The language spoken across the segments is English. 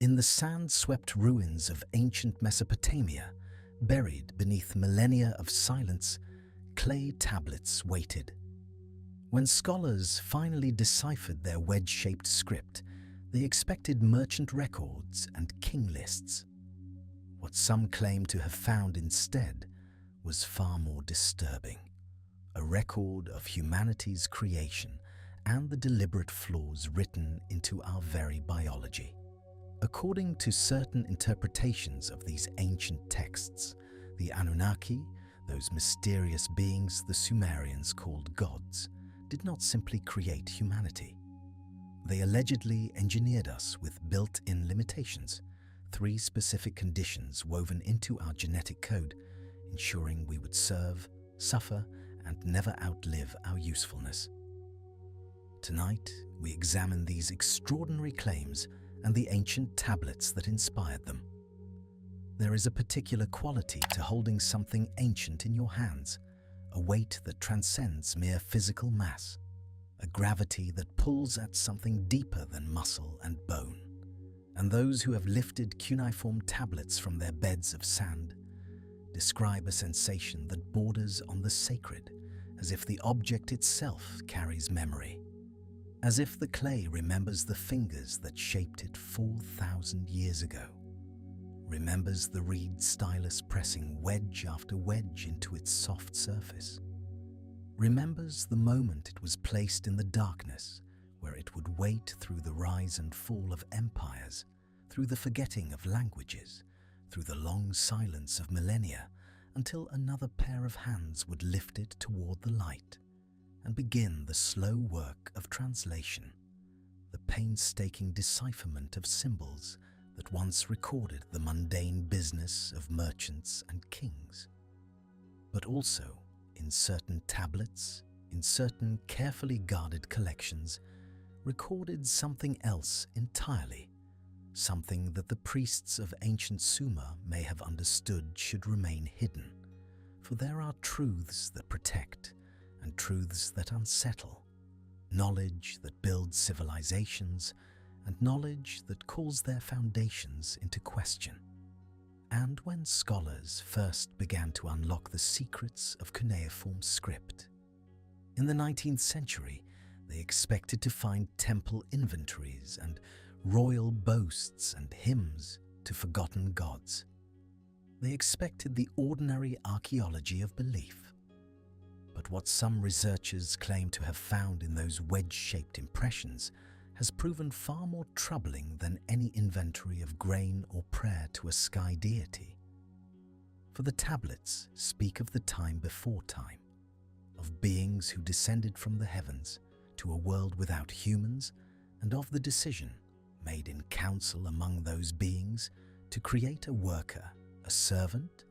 In the sand-swept ruins of ancient Mesopotamia, buried beneath millennia of silence, clay tablets waited. When scholars finally deciphered their wedge-shaped script, they expected merchant records and king lists. What some claim to have found instead was far more disturbing: a record of humanity's creation and the deliberate flaws written into our very biology. According to certain interpretations of these ancient texts, the Anunnaki, those mysterious beings the Sumerians called gods, did not simply create humanity. They allegedly engineered us with built-in limitations, 3 specific conditions woven into our genetic code, ensuring we would serve, suffer, and never outlive our usefulness. Tonight, we examine these extraordinary claims and the ancient tablets that inspired them. There is a particular quality to holding something ancient in your hands, a weight that transcends mere physical mass, a gravity that pulls at something deeper than muscle and bone. And those who have lifted cuneiform tablets from their beds of sand describe a sensation that borders on the sacred, as if the object itself carries memory, as if the clay remembers the fingers that shaped it 4,000 years ago, remembers the reed stylus pressing wedge after wedge into its soft surface, remembers the moment it was placed in the darkness where it would wait through the rise and fall of empires, through the forgetting of languages, through the long silence of millennia, until another pair of hands would lift it toward the light and begin the slow work of translation, the painstaking decipherment of symbols that once recorded the mundane business of merchants and kings. But also, in certain tablets, in certain carefully guarded collections, recorded something else entirely, something that the priests of ancient Sumer may have understood should remain hidden, for there are truths that protect and truths that unsettle, knowledge that builds civilizations and knowledge that calls their foundations into question. And when scholars first began to unlock the secrets of cuneiform script, in the 19th century, they expected to find temple inventories and royal boasts and hymns to forgotten gods. They expected the ordinary archaeology of belief. But what some researchers claim to have found in those wedge-shaped impressions has proven far more troubling than any inventory of grain or prayer to a sky deity. For the tablets speak of the time before time, of beings who descended from the heavens to a world without humans, and of the decision made in council among those beings to create a worker, a servant,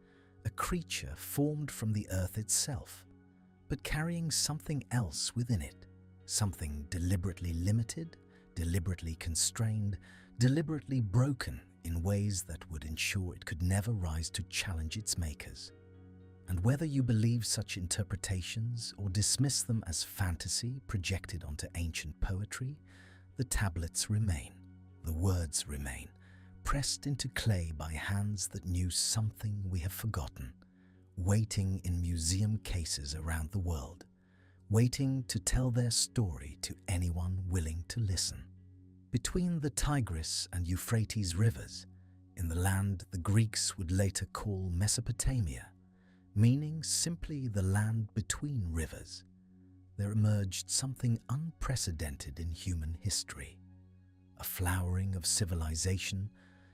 a creature formed from the earth itself, but carrying something else within it, something deliberately limited, deliberately constrained, deliberately broken in ways that would ensure it could never rise to challenge its makers. And whether you believe such interpretations or dismiss them as fantasy projected onto ancient poetry, the tablets remain, the words remain, pressed into clay by hands that knew something we have forgotten, waiting in museum cases around the world, waiting to tell their story to anyone willing to listen. Between the Tigris and Euphrates rivers, in the land the Greeks would later call Mesopotamia, meaning simply the land between rivers, there emerged something unprecedented in human history, a flowering of civilization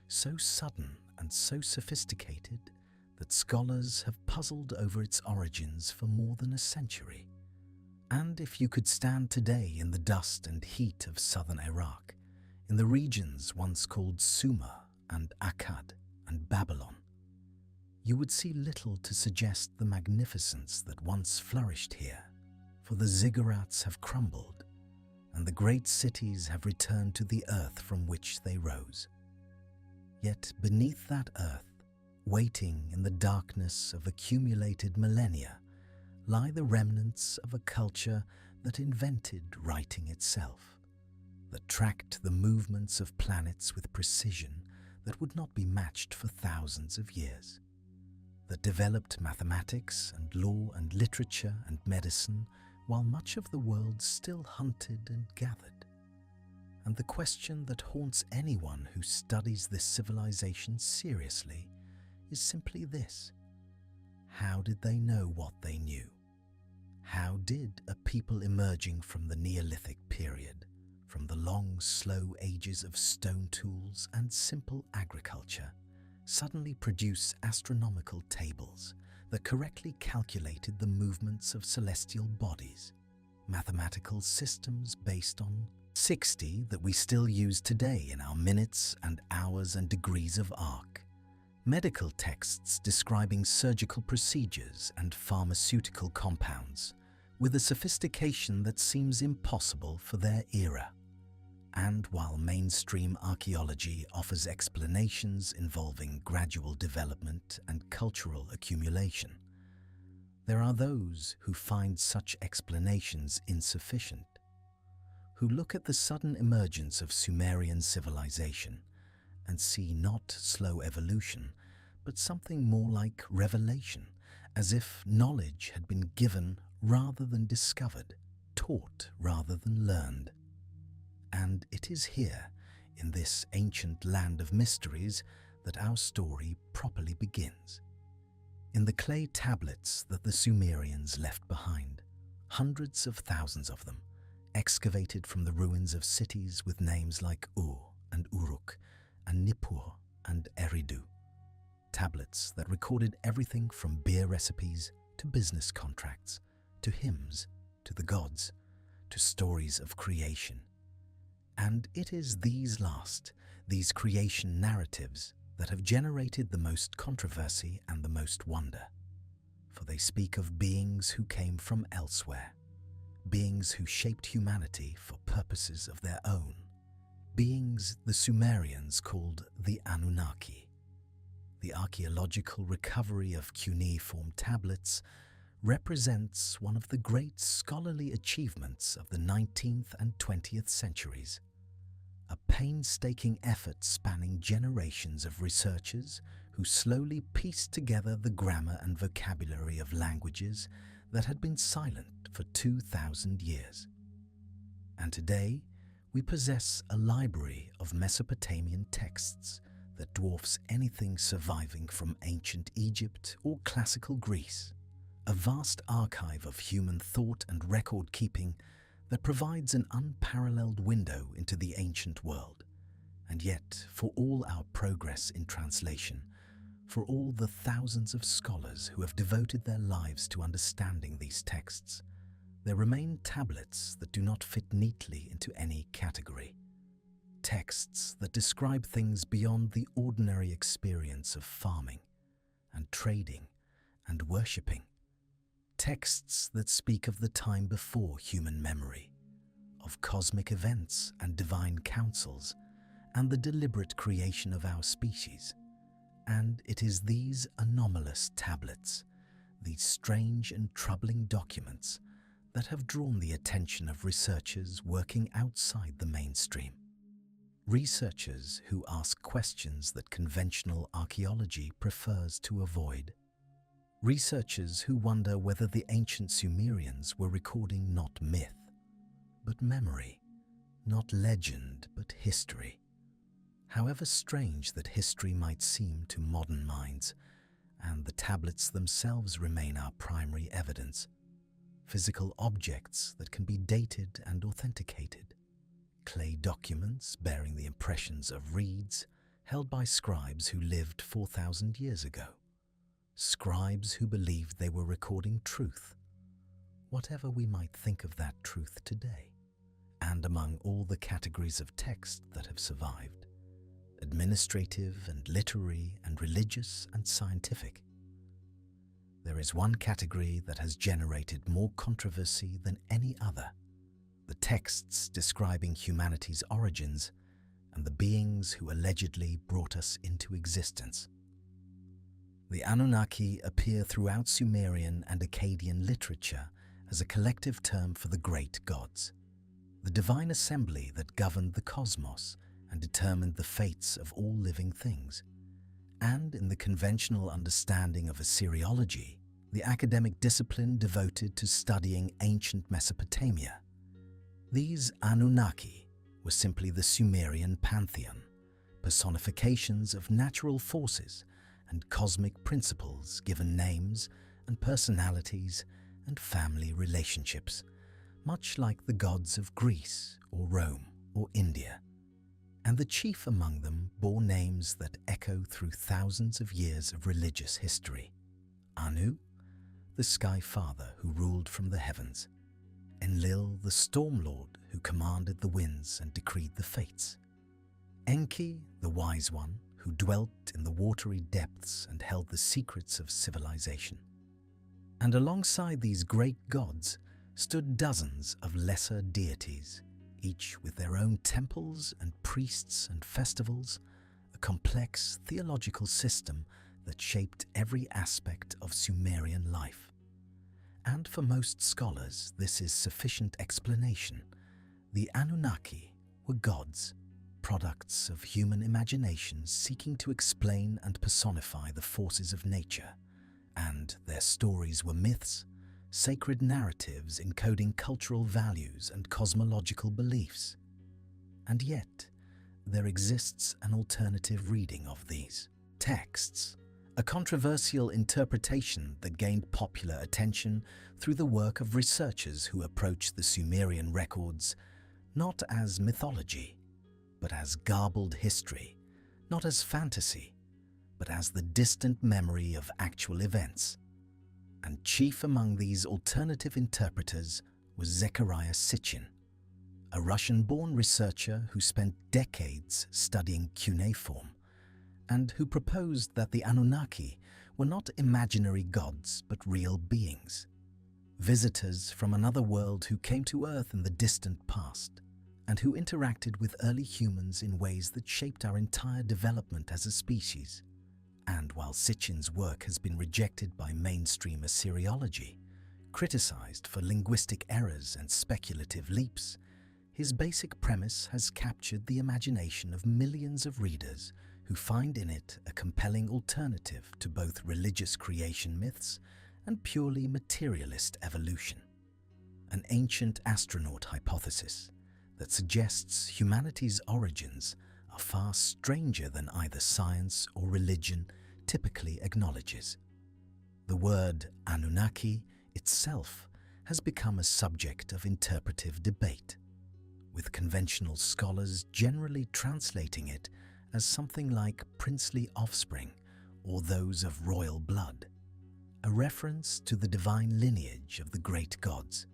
so sudden and so sophisticated that scholars have puzzled over its origins for more than a century. And if you could stand today in the dust and heat of southern Iraq, in the regions once called Sumer and Akkad and Babylon, you would see little to suggest the magnificence that once flourished here, for the ziggurats have crumbled, and the great cities have returned to the earth from which they rose. Yet beneath that earth, waiting in the darkness of accumulated millennia, lie the remnants of a culture that invented writing itself, that tracked the movements of planets with precision that would not be matched for thousands of years, that developed mathematics and law and literature and medicine while much of the world still hunted and gathered. And the question that haunts anyone who studies this civilization seriously is simply this: how did they know what they knew? How did a people emerging from the Neolithic period, from the long, slow ages of stone tools and simple agriculture, suddenly produce astronomical tables that correctly calculated the movements of celestial bodies, mathematical systems based on 60 that we still use today in our minutes and hours and degrees of arc, medical texts describing surgical procedures and pharmaceutical compounds with a sophistication that seems impossible for their era? And while mainstream archaeology offers explanations involving gradual development and cultural accumulation, there are those who find such explanations insufficient, who look at the sudden emergence of Sumerian civilization and see not slow evolution, but something more like revelation, as if knowledge had been given rather than discovered, taught rather than learned. And it is here, in this ancient land of mysteries, that our story properly begins. In the clay tablets that the Sumerians left behind, hundreds of thousands of them, excavated from the ruins of cities with names like Ur and Uruk and Nippur and Eridu, tablets that recorded everything from beer recipes to business contracts, to hymns, to the gods, to stories of creation. And it is these last, these creation narratives, that have generated the most controversy and the most wonder. For they speak of beings who came from elsewhere, beings who shaped humanity for purposes of their own, beings the Sumerians called the Anunnaki. The archaeological recovery of cuneiform tablets represents one of the great scholarly achievements of the 19th and 20th centuries, a painstaking effort spanning generations of researchers who slowly pieced together the grammar and vocabulary of languages that had been silent for 2,000 years. And today, we possess a library of Mesopotamian texts that dwarfs anything surviving from ancient Egypt or classical Greece, a vast archive of human thought and record-keeping that provides an unparalleled window into the ancient world. And yet, for all our progress in translation, for all the thousands of scholars who have devoted their lives to understanding these texts, there remain tablets that do not fit neatly into any category. Texts that describe things beyond the ordinary experience of farming and trading and worshipping. Texts that speak of the time before human memory, of cosmic events and divine counsels, and the deliberate creation of our species. And it is these anomalous tablets, these strange and troubling documents, that have drawn the attention of researchers working outside the mainstream. Researchers who ask questions that conventional archaeology prefers to avoid. Researchers who wonder whether the ancient Sumerians were recording not myth, but memory, not legend, but history. However strange that history might seem to modern minds, and the tablets themselves remain our primary evidence, physical objects that can be dated and authenticated, clay documents bearing the impressions of reeds held by scribes who lived 4,000 years ago. Scribes who believed they were recording truth, whatever we might think of that truth today. And among all the categories of text that have survived, administrative and literary and religious and scientific, there is one category that has generated more controversy than any other: the texts describing humanity's origins and the beings who allegedly brought us into existence. The Anunnaki appear throughout Sumerian and Akkadian literature as a collective term for the great gods. the divine assembly that governed the cosmos and determined the fates of all living things. And in the conventional understanding of Assyriology, the academic discipline devoted to studying ancient Mesopotamia, these Anunnaki were simply the Sumerian pantheon, personifications of natural forces and cosmic principles given names and personalities and family relationships, much like the gods of Greece or Rome or India. And the chief among them bore names that echo through thousands of years of religious history. Anu, the Sky Father who ruled from the heavens. Enlil, the Storm Lord who commanded the winds and decreed the fates. Enki, the Wise One who dwelt in the watery depths and held the secrets of civilization. And alongside these great gods stood dozens of lesser deities, each with their own temples and priests and festivals, a complex theological system that shaped every aspect of Sumerian life. And for most scholars, this is sufficient explanation. The Anunnaki were gods, products of human imagination seeking to explain and personify the forces of nature, and their stories were myths, sacred narratives encoding cultural values and cosmological beliefs. And yet, there exists an alternative reading of these texts, a controversial interpretation that gained popular attention through the work of researchers who approached the Sumerian records not as mythology, but as garbled history, not as fantasy, but as the distant memory of actual events. And chief among these alternative interpreters was Zechariah Sitchin, a Russian-born researcher who spent decades studying cuneiform, and who proposed that the Anunnaki were not imaginary gods but real beings, visitors from another world who came to Earth in the distant past, and who interacted with early humans in ways that shaped our entire development as a species. And while Sitchin's work has been rejected by mainstream Assyriology, criticized for linguistic errors and speculative leaps, his basic premise has captured the imagination of millions of readers who find in it a compelling alternative to both religious creation myths and purely materialist evolution. An ancient astronaut hypothesis that suggests humanity's origins are far stranger than either science or religion typically acknowledges. The word Anunnaki itself has become a subject of interpretive debate, with conventional scholars generally translating it as something like princely offspring or those of royal blood, a reference to the divine lineage of the great gods.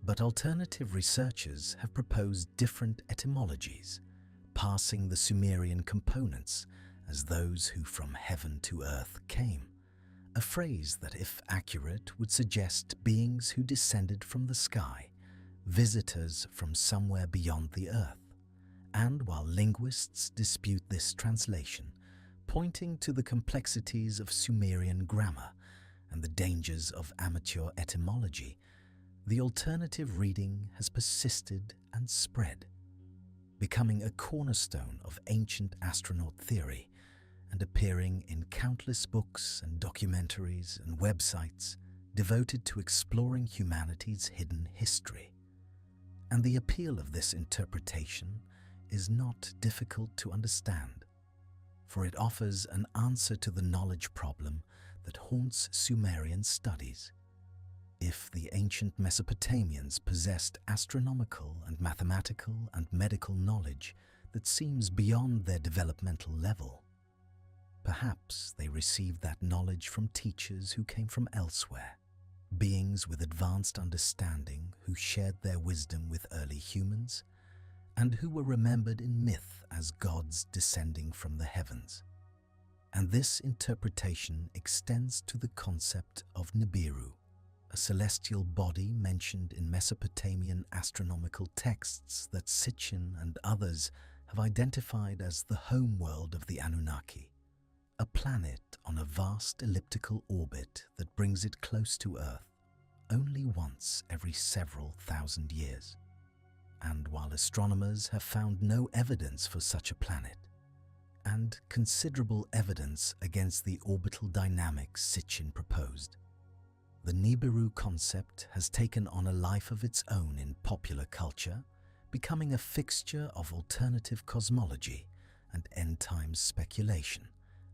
But alternative researchers have proposed different etymologies, passing the Sumerian components as those who from heaven to earth came, a phrase that, if accurate, would suggest beings who descended from the sky, visitors from somewhere beyond the earth. And while linguists dispute this translation, pointing to the complexities of Sumerian grammar and the dangers of amateur etymology, the alternative reading has persisted and spread, becoming a cornerstone of ancient astronaut theory and appearing in countless books and documentaries and websites devoted to exploring humanity's hidden history. And the appeal of this interpretation is not difficult to understand, for it offers an answer to the knowledge problem that haunts Sumerian studies. If the ancient Mesopotamians possessed astronomical and mathematical and medical knowledge that seems beyond their developmental level, perhaps they received that knowledge from teachers who came from elsewhere, beings with advanced understanding who shared their wisdom with early humans, and who were remembered in myth as gods descending from the heavens. And this interpretation extends to the concept of Nibiru, a celestial body mentioned in Mesopotamian astronomical texts that Sitchin and others have identified as the home world of the Anunnaki, a planet on a vast elliptical orbit that brings it close to Earth only once every several thousand years. And while astronomers have found no evidence for such a planet, and considerable evidence against the orbital dynamics Sitchin proposed, the Nibiru concept has taken on a life of its own in popular culture, becoming a fixture of alternative cosmology and end-times speculation,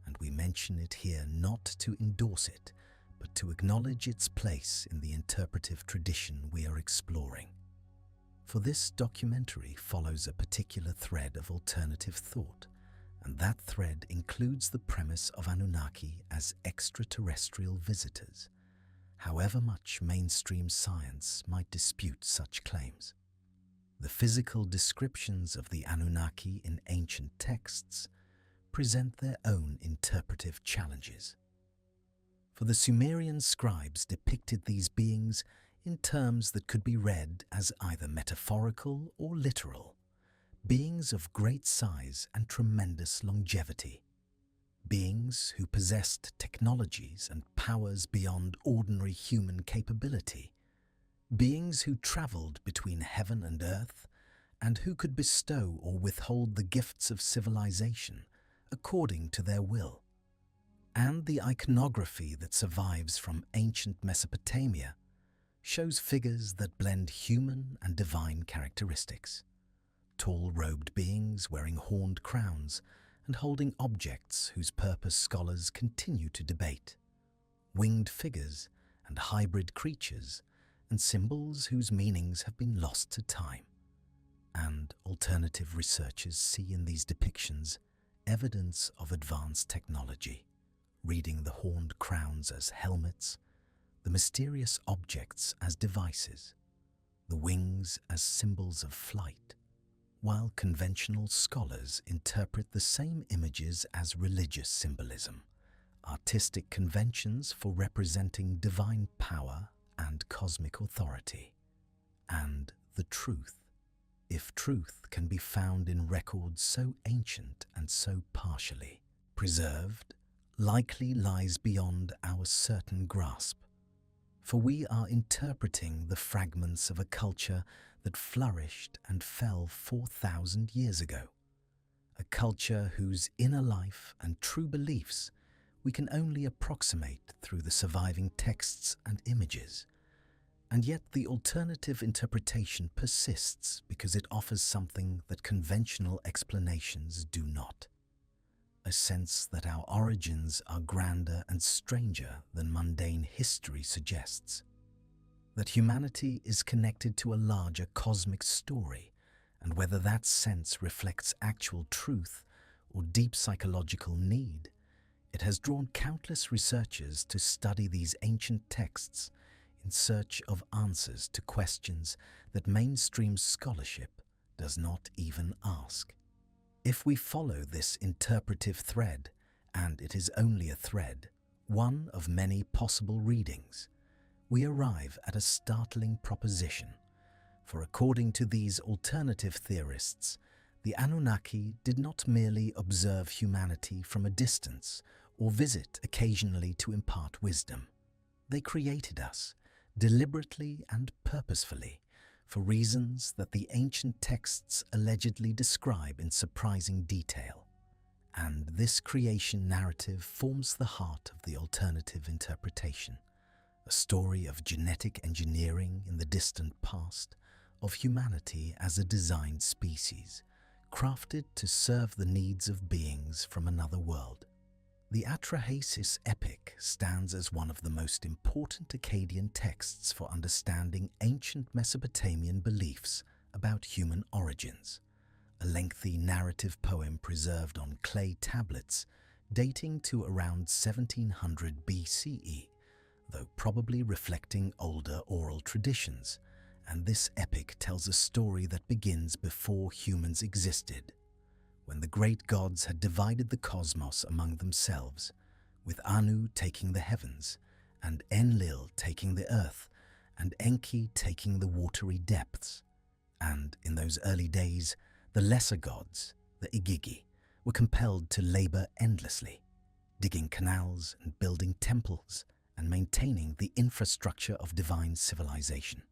and we mention it here not to endorse it, but to acknowledge its place in the interpretive tradition we are exploring. For this documentary follows a particular thread of alternative thought, and that thread includes the premise of Anunnaki as extraterrestrial visitors, however much mainstream science might dispute such claims. The physical descriptions of the Anunnaki in ancient texts present their own interpretive challenges. For the Sumerian scribes depicted these beings in terms that could be read as either metaphorical or literal, beings of great size and tremendous longevity, beings who possessed technologies and powers beyond ordinary human capability, beings who traveled between heaven and earth, and who could bestow or withhold the gifts of civilization according to their will. And the iconography that survives from ancient Mesopotamia shows figures that blend human and divine characteristics. Tall robed beings wearing horned crowns and holding objects whose purpose scholars continue to debate. Winged figures and hybrid creatures and symbols whose meanings have been lost to time. And alternative researchers see in these depictions evidence of advanced technology, reading the horned crowns as helmets, the mysterious objects as devices, the wings as symbols of flight, while conventional scholars interpret the same images as religious symbolism, artistic conventions for representing divine power and cosmic authority. And the truth, if truth can be found in records so ancient and so partially preserved, likely lies beyond our certain grasp. For we are interpreting the fragments of a culture that flourished and fell 4,000 years ago, a culture whose inner life and true beliefs we can only approximate through the surviving texts and images. And yet the alternative interpretation persists because it offers something that conventional explanations do not: a sense that our origins are grander and stranger than mundane history suggests, that humanity is connected to a larger cosmic story, and whether that sense reflects actual truth or deep psychological need, it has drawn countless researchers to study these ancient texts in search of answers to questions that mainstream scholarship does not even ask. If we follow this interpretive thread, and it is only a thread, one of many possible readings, we arrive at a startling proposition. For according to these alternative theorists, the Anunnaki did not merely observe humanity from a distance or visit occasionally to impart wisdom. They created us, deliberately and purposefully, for reasons that the ancient texts allegedly describe in surprising detail. And this creation narrative forms the heart of the alternative interpretation, a story of genetic engineering in the distant past, of humanity as a designed species, crafted to serve the needs of beings from another world. The Atrahasis epic stands as one of the most important Akkadian texts for understanding ancient Mesopotamian beliefs about human origins, a lengthy narrative poem preserved on clay tablets dating to around 1700 BCE, though probably reflecting older oral traditions, and this epic tells a story that begins before humans existed, when the great gods had divided the cosmos among themselves, with Anu taking the heavens, and Enlil taking the earth, and Enki taking the watery depths. And in those early days, the lesser gods, the Igigi, were compelled to labor endlessly, digging canals and building temples and maintaining the infrastructure of divine civilization.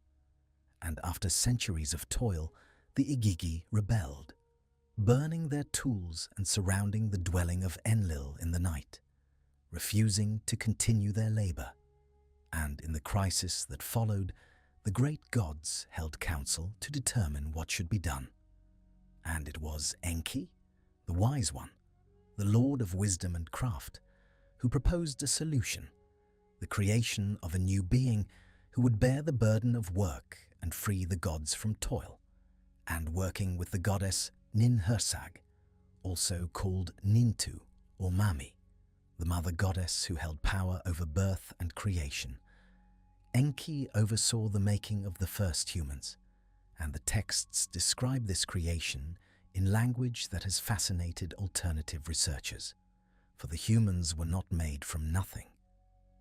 And after centuries of toil, the Igigi rebelled, burning their tools and surrounding the dwelling of Enlil in the night, refusing to continue their labor. And in the crisis that followed, the great gods held council to determine what should be done. And it was Enki, the wise one, the lord of wisdom and craft, who proposed a solution, the creation of a new being who would bear the burden of work and free the gods from toil. And working with the goddess Ninhursag, also called Nintu or Mami, the mother goddess who held power over birth and creation, Enki oversaw the making of the first humans, and the texts describe this creation in language that has fascinated alternative researchers. For the humans were not made from nothing.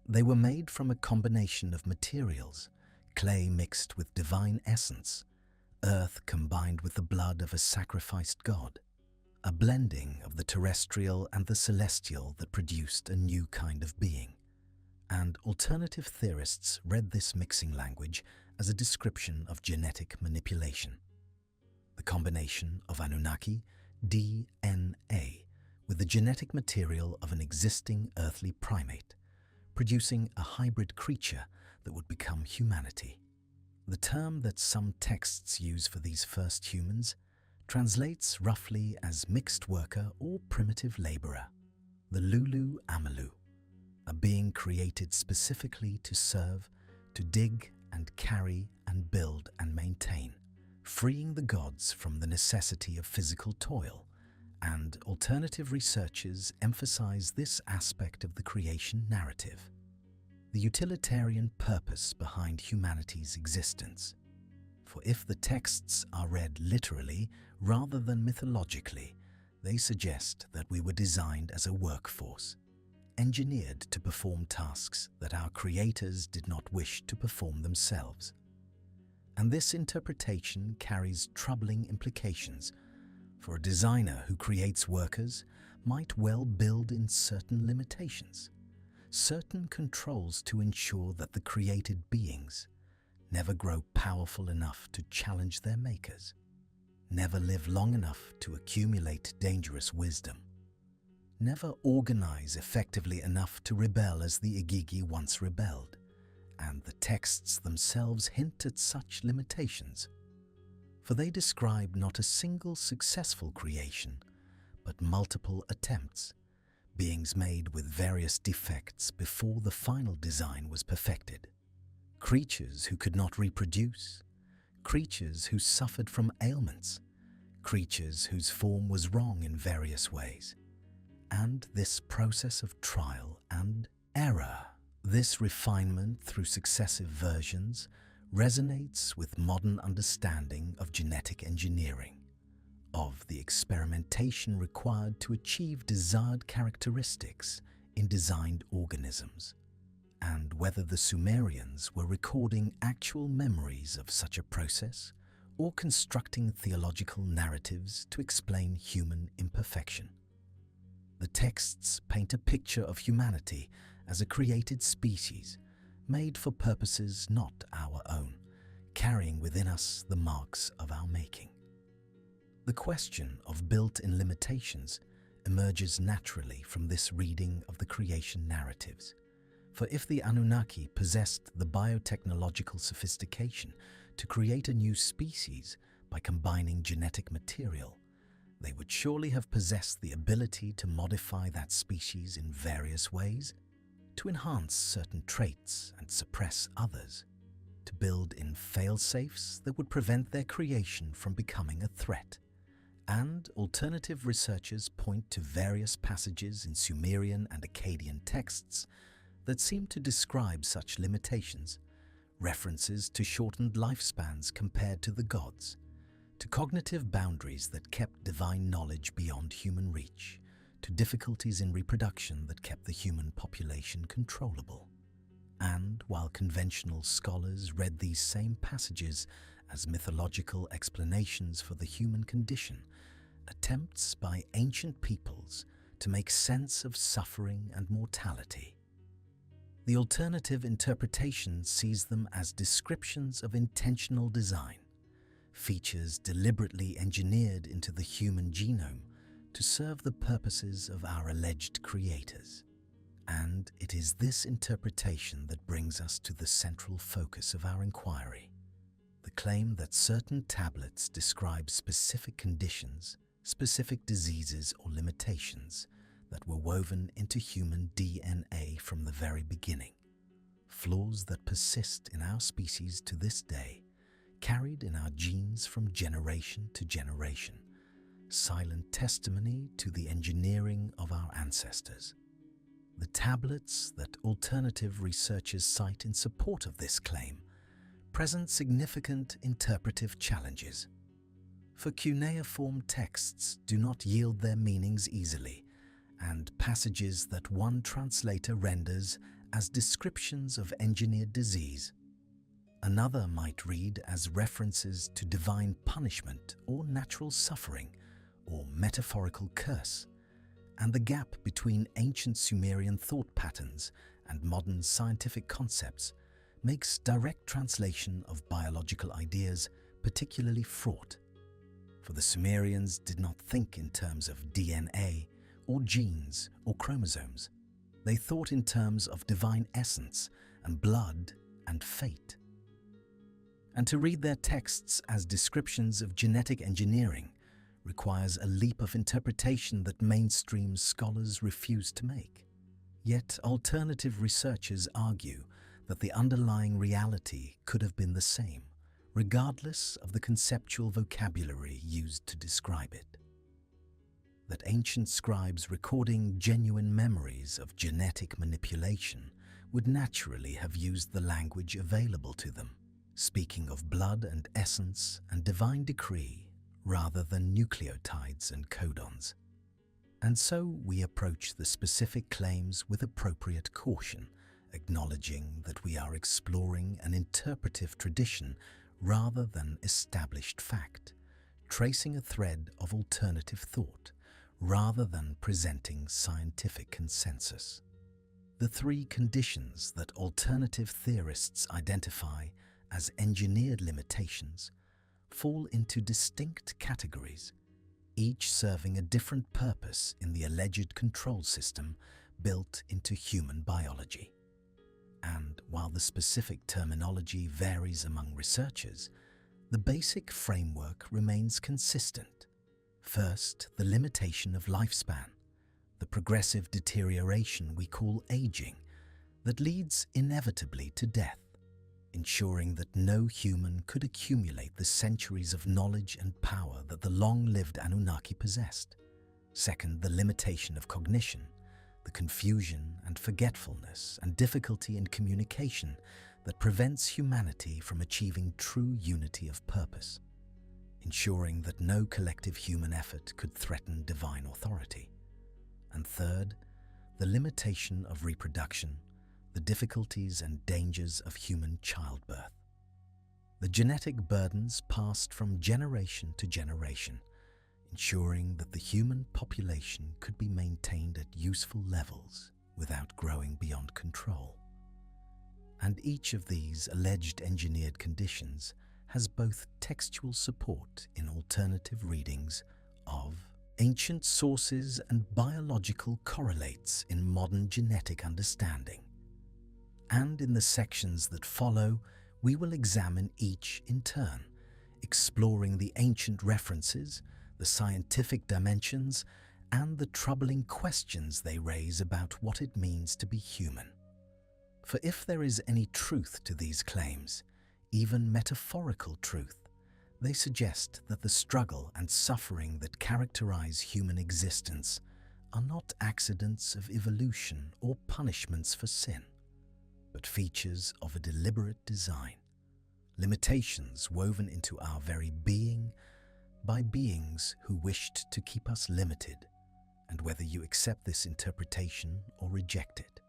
They were made from a combination of materials, clay mixed with divine essence, earth combined with the blood of a sacrificed god, a blending of the terrestrial and the celestial that produced a new kind of being. And alternative theorists read this mixing language as a description of genetic manipulation. The combination of Anunnaki DNA with the genetic material of an existing earthly primate, producing a hybrid creature that would become humanity. The term that some texts use for these first humans translates roughly as mixed worker or primitive laborer, the Lulu Amalu, a being created specifically to serve, to dig and carry and build and maintain, freeing the gods from the necessity of physical toil. And alternative researchers emphasize this aspect of the creation narrative, the utilitarian purpose behind humanity's existence. For if the texts are read literally rather than mythologically, they suggest that we were designed as a workforce, engineered to perform tasks that our creators did not wish to perform themselves. And this interpretation carries troubling implications, for a designer who creates workers might well build in certain limitations, certain controls to ensure that the created beings never grow powerful enough to challenge their makers, never live long enough to accumulate dangerous wisdom, never organize effectively enough to rebel as the Igigi once rebelled, and the texts themselves hint at such limitations. For they describe not a single successful creation, but multiple attempts, beings made with various defects before the final design was perfected, creatures who could not reproduce, creatures who suffered from ailments, creatures whose form was wrong in various ways. And this process of trial and error, this refinement through successive versions, resonates with modern understanding of genetic engineering, of the experimentation required to achieve desired characteristics in designed organisms, and whether the Sumerians were recording actual memories of such a process or constructing theological narratives to explain human imperfection. The texts paint a picture of humanity as a created species, made for purposes not our own, carrying within us the marks of our making. The question of built-in limitations emerges naturally from this reading of the creation narratives. For if the Anunnaki possessed the biotechnological sophistication to create a new species by combining genetic material, they would surely have possessed the ability to modify that species in various ways, to enhance certain traits and suppress others, to build in fail-safes that would prevent their creation from becoming a threat. And alternative researchers point to various passages in Sumerian and Akkadian texts that seem to describe such limitations, references to shortened lifespans compared to the gods, to cognitive boundaries that kept divine knowledge beyond human reach, to difficulties in reproduction that kept the human population controllable. And while conventional scholars read these same passages as mythological explanations for the human condition, attempts by ancient peoples to make sense of suffering and mortality, the alternative interpretation sees them as descriptions of intentional design, features deliberately engineered into the human genome to serve the purposes of our alleged creators. And it is this interpretation that brings us to the central focus of our inquiry: the claim that certain tablets describe specific conditions, specific diseases or limitations that were woven into human DNA from the very beginning. Flaws that persist in our species to this day, carried in our genes from generation to generation, silent testimony to the engineering of our ancestors. The tablets that alternative researchers cite in support of this claim present significant interpretive challenges. For cuneiform texts do not yield their meanings easily, and passages that one translator renders as descriptions of engineered disease, another might read as references to divine punishment or natural suffering or metaphorical curse, and the gap between ancient Sumerian thought patterns and modern scientific concepts makes direct translation of biological ideas particularly fraught. For the Sumerians did not think in terms of DNA or genes or chromosomes. They thought in terms of divine essence and blood and fate. And to read their texts as descriptions of genetic engineering requires a leap of interpretation that mainstream scholars refuse to make. Yet alternative researchers argue that the underlying reality could have been the same, regardless of the conceptual vocabulary used to describe it. That ancient scribes recording genuine memories of genetic manipulation would naturally have used the language available to them, speaking of blood and essence and divine decree rather than nucleotides and codons. And so we approach the specific claims with appropriate caution, acknowledging that we are exploring an interpretive tradition rather than established fact, tracing a thread of alternative thought rather than presenting scientific consensus. The three conditions that alternative theorists identify as engineered limitations fall into distinct categories, each serving a different purpose in the alleged control system built into human biology. And while the specific terminology varies among researchers, the basic framework remains consistent. First, the limitation of lifespan, the progressive deterioration we call aging that leads inevitably to death, ensuring that no human could accumulate the centuries of knowledge and power that the long-lived Anunnaki possessed. Second, the limitation of cognition, the confusion and forgetfulness and difficulty in communication that prevents humanity from achieving true unity of purpose, ensuring that no collective human effort could threaten divine authority. And third, the limitation of reproduction, the difficulties and dangers of human childbirth. The genetic burdens passed from generation to generation, ensuring that the human population could be maintained at useful levels without growing beyond control. And each of these alleged engineered conditions has both textual support in alternative readings of ancient sources and biological correlates in modern genetic understanding. And in the sections that follow, we will examine each in turn, exploring the ancient references, the scientific dimensions, and the troubling questions they raise about what it means to be human. For if there is any truth to these claims, even metaphorical truth, they suggest that the struggle and suffering that characterize human existence are not accidents of evolution or punishments for sin, but features of a deliberate design, limitations woven into our very being by beings who wished to keep us limited, and whether you accept this interpretation or reject it,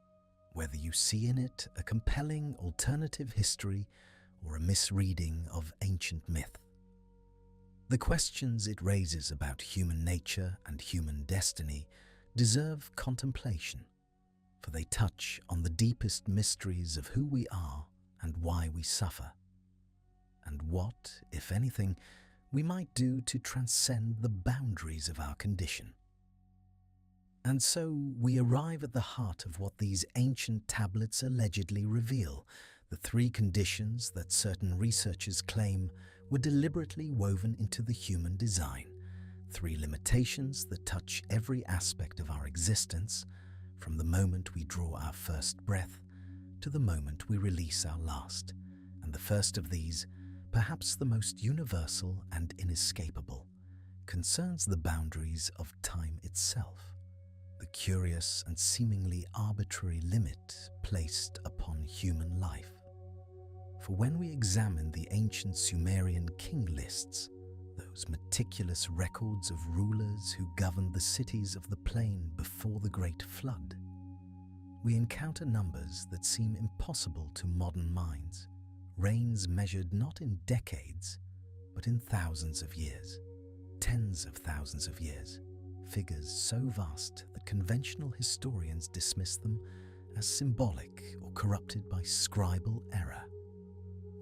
whether you see in it a compelling alternative history or a misreading of ancient myth. The questions it raises about human nature and human destiny deserve contemplation, for they touch on the deepest mysteries of who we are and why we suffer. and what, if anything, we might do to transcend the boundaries of our condition. And so we arrive at the heart of what these ancient tablets allegedly reveal, the three conditions that certain researchers claim were deliberately woven into the human design, three limitations that touch every aspect of our existence, from the moment we draw our first breath to the moment we release our last. And the first of these, perhaps the most universal and inescapable, concerns the boundaries of time itself, the curious and seemingly arbitrary limit placed upon human life. For when we examine the ancient Sumerian king lists, those meticulous records of rulers who governed the cities of the plain before the Great Flood, we encounter numbers that seem impossible to modern minds, reigns measured not in decades, but in thousands of years, tens of thousands of years, figures so vast that conventional historians dismiss them as symbolic or corrupted by scribal error.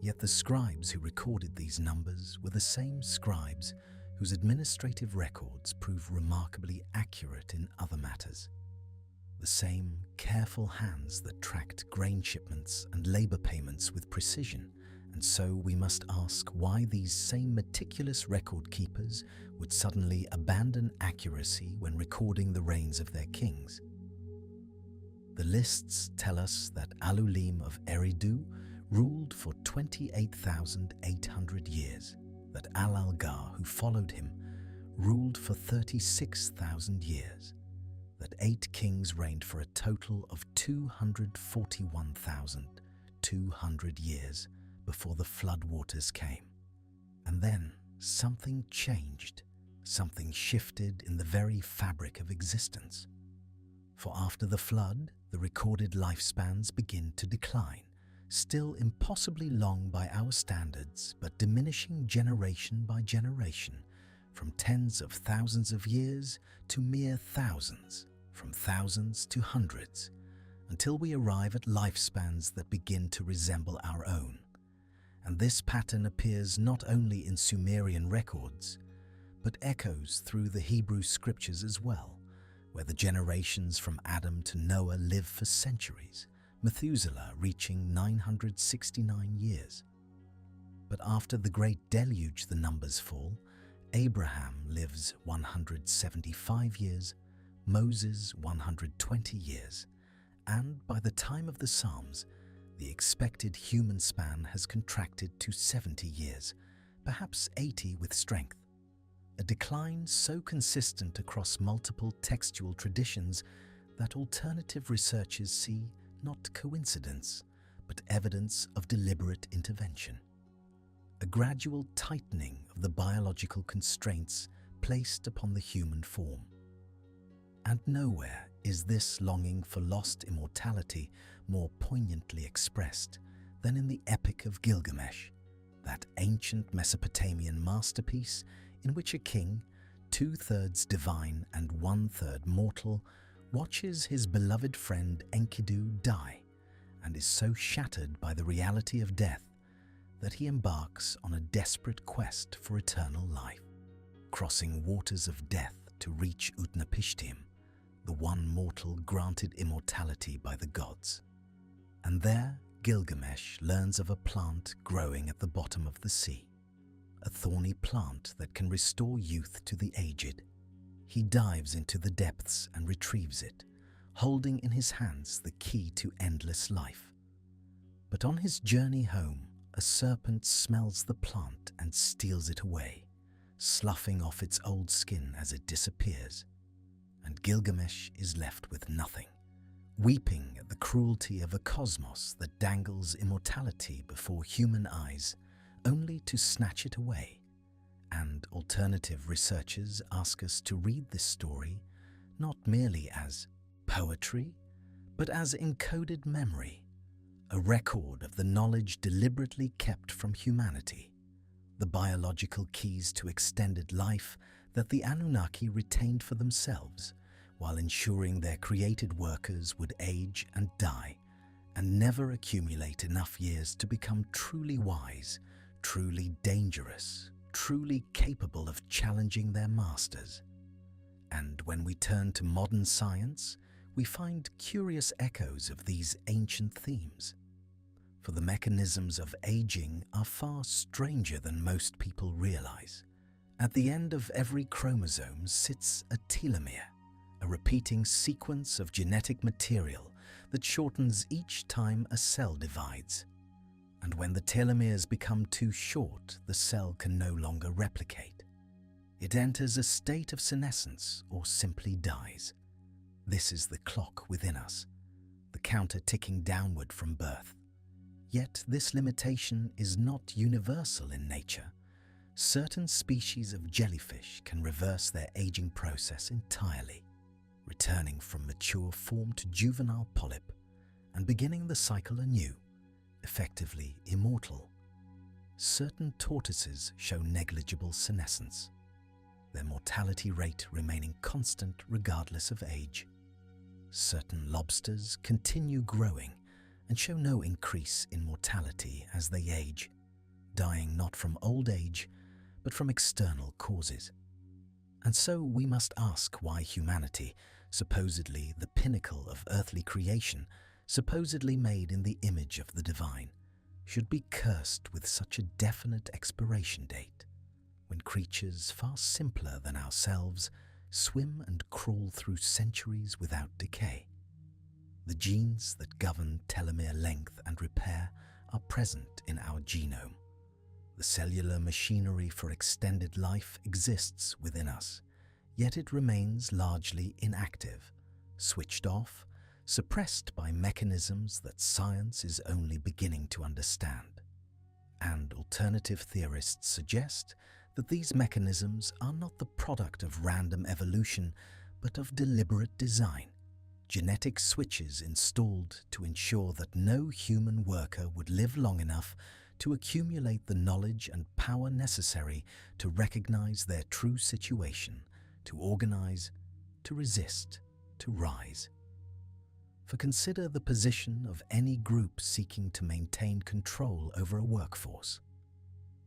Yet the scribes who recorded these numbers were the same scribes whose administrative records prove remarkably accurate in other matters. The same careful hands that tracked grain shipments and labor payments with precision, and so we must ask why these same meticulous record keepers would suddenly abandon accuracy when recording the reigns of their kings. The lists tell us that Alulim of Eridu ruled for 28,800 years, that Al-Algar, who followed him, ruled for 36,000 years, that 8 kings reigned for a total of 241,200 years before the flood waters came. And then something changed, something shifted in the very fabric of existence. For after the flood, the recorded lifespans begin to decline, still impossibly long by our standards, but diminishing generation by generation, from tens of thousands of years to mere thousands, from thousands to hundreds, until we arrive at lifespans that begin to resemble our own. And this pattern appears not only in Sumerian records, but echoes through the Hebrew scriptures as well, where the generations from Adam to Noah live for centuries, Methuselah reaching 969 years. But after the great deluge the numbers fall. Abraham lives 175 years, Moses 120 years, and by the time of the Psalms, the expected human span has contracted to 70 years, perhaps 80 with strength. A decline so consistent across multiple textual traditions that alternative researchers see not coincidence, but evidence of deliberate intervention. A gradual tightening of the biological constraints placed upon the human form. And nowhere is this longing for lost immortality more poignantly expressed than in the Epic of Gilgamesh, that ancient Mesopotamian masterpiece in which a king, 2/3 divine and 1/3 mortal, watches his beloved friend Enkidu die and is so shattered by the reality of death that he embarks on a desperate quest for eternal life, crossing waters of death to reach Utnapishtim, the one mortal granted immortality by the gods. And there Gilgamesh learns of a plant growing at the bottom of the sea, a thorny plant that can restore youth to the aged. He dives into the depths and retrieves it, holding in his hands the key to endless life. But on his journey home, a serpent smells the plant and steals it away, sloughing off its old skin as it disappears. And Gilgamesh is left with nothing, weeping at the cruelty of a cosmos that dangles immortality before human eyes, only to snatch it away. And alternative researchers ask us to read this story not merely as poetry, but as encoded memory, a record of the knowledge deliberately kept from humanity, the biological keys to extended life that the Anunnaki retained for themselves, while ensuring their created workers would age and die, and never accumulate enough years to become truly wise, truly dangerous, truly capable of challenging their masters. And when we turn to modern science, we find curious echoes of these ancient themes. For the mechanisms of aging are far stranger than most people realize. At the end of every chromosome sits a telomere, a repeating sequence of genetic material that shortens each time a cell divides. And when the telomeres become too short, the cell can no longer replicate. It enters a state of senescence or simply dies. This is the clock within us, the counter ticking downward from birth. Yet this limitation is not universal in nature. Certain species of jellyfish can reverse their aging process entirely, returning from mature form to juvenile polyp and beginning the cycle anew, effectively immortal. Certain tortoises show negligible senescence, their mortality rate remaining constant regardless of age. Certain lobsters continue growing and show no increase in mortality as they age, dying not from old age, but from external causes. And so we must ask why humanity, supposedly the pinnacle of earthly creation, supposedly made in the image of the divine, should be cursed with such a definite expiration date, when creatures far simpler than ourselves swim and crawl through centuries without decay. The genes that govern telomere length and repair are present in our genome. The cellular machinery for extended life exists within us, yet it remains largely inactive, switched off, suppressed by mechanisms that science is only beginning to understand. And alternative theorists suggest that these mechanisms are not the product of random evolution, but of deliberate design, genetic switches installed to ensure that no human worker would live long enough to accumulate the knowledge and power necessary to recognize their true situation, to organize, to resist, to rise. For consider the position of any group seeking to maintain control over a workforce.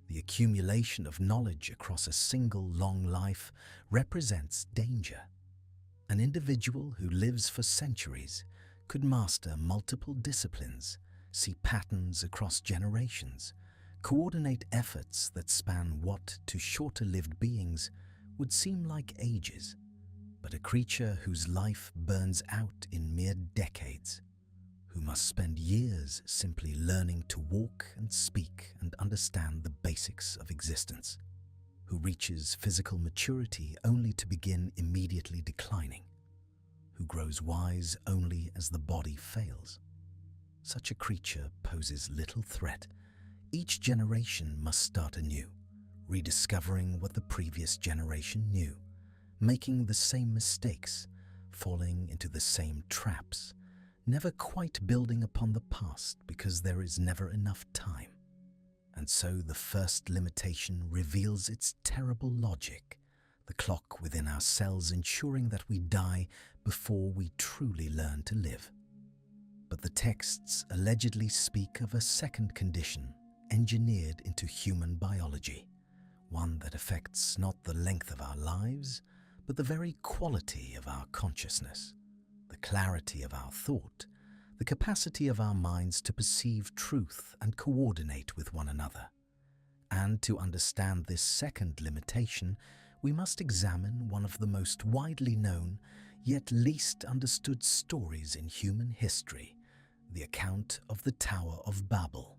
The accumulation of knowledge across a single long life represents danger. An individual who lives for centuries could master multiple disciplines, see patterns across generations, coordinate efforts that span what to shorter-lived beings would seem like ages, but a creature whose life burns out in mere decades, who must spend years simply learning to walk and speak and understand the basics of existence, who reaches physical maturity only to begin immediately declining, who grows wise only as the body fails. Such a creature poses little threat. Each generation must start anew, rediscovering what the previous generation knew, making the same mistakes, falling into the same traps, never quite building upon the past because there is never enough time. And so the first limitation reveals its terrible logic, the clock within our cells ensuring that we die before we truly learn to live. But the texts allegedly speak of a second condition engineered into human biology, one that affects not the length of our lives, but the very quality of our consciousness, the clarity of our thought, the capacity of our minds to perceive truth and coordinate with one another. And to understand this second limitation, we must examine one of the most widely known, yet least understood stories in human history, the account of the Tower of Babel.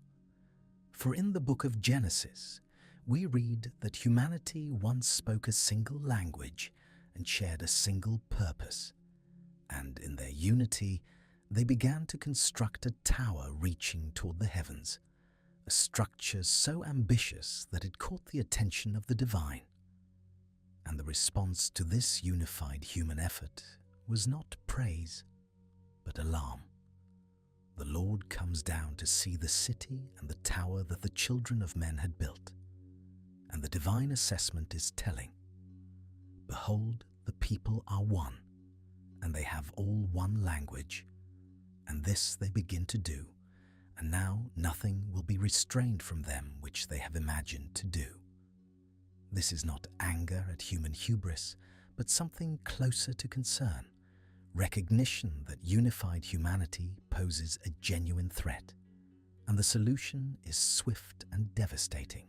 For in the book of Genesis, we read that humanity once spoke a single language and shared a single purpose, and in their unity, they began to construct a tower reaching toward the heavens, a structure so ambitious that it caught the attention of the divine. And the response to this unified human effort was not praise, but alarm. The Lord comes down to see the city and the tower that the children of men had built, and the divine assessment is telling. Behold, the people are one, and they have all one language, and this they begin to do, and now nothing will be restrained from them which they have imagined to do. This is not anger at human hubris, but something closer to concern, recognition that unified humanity poses a genuine threat, and the solution is swift and devastating.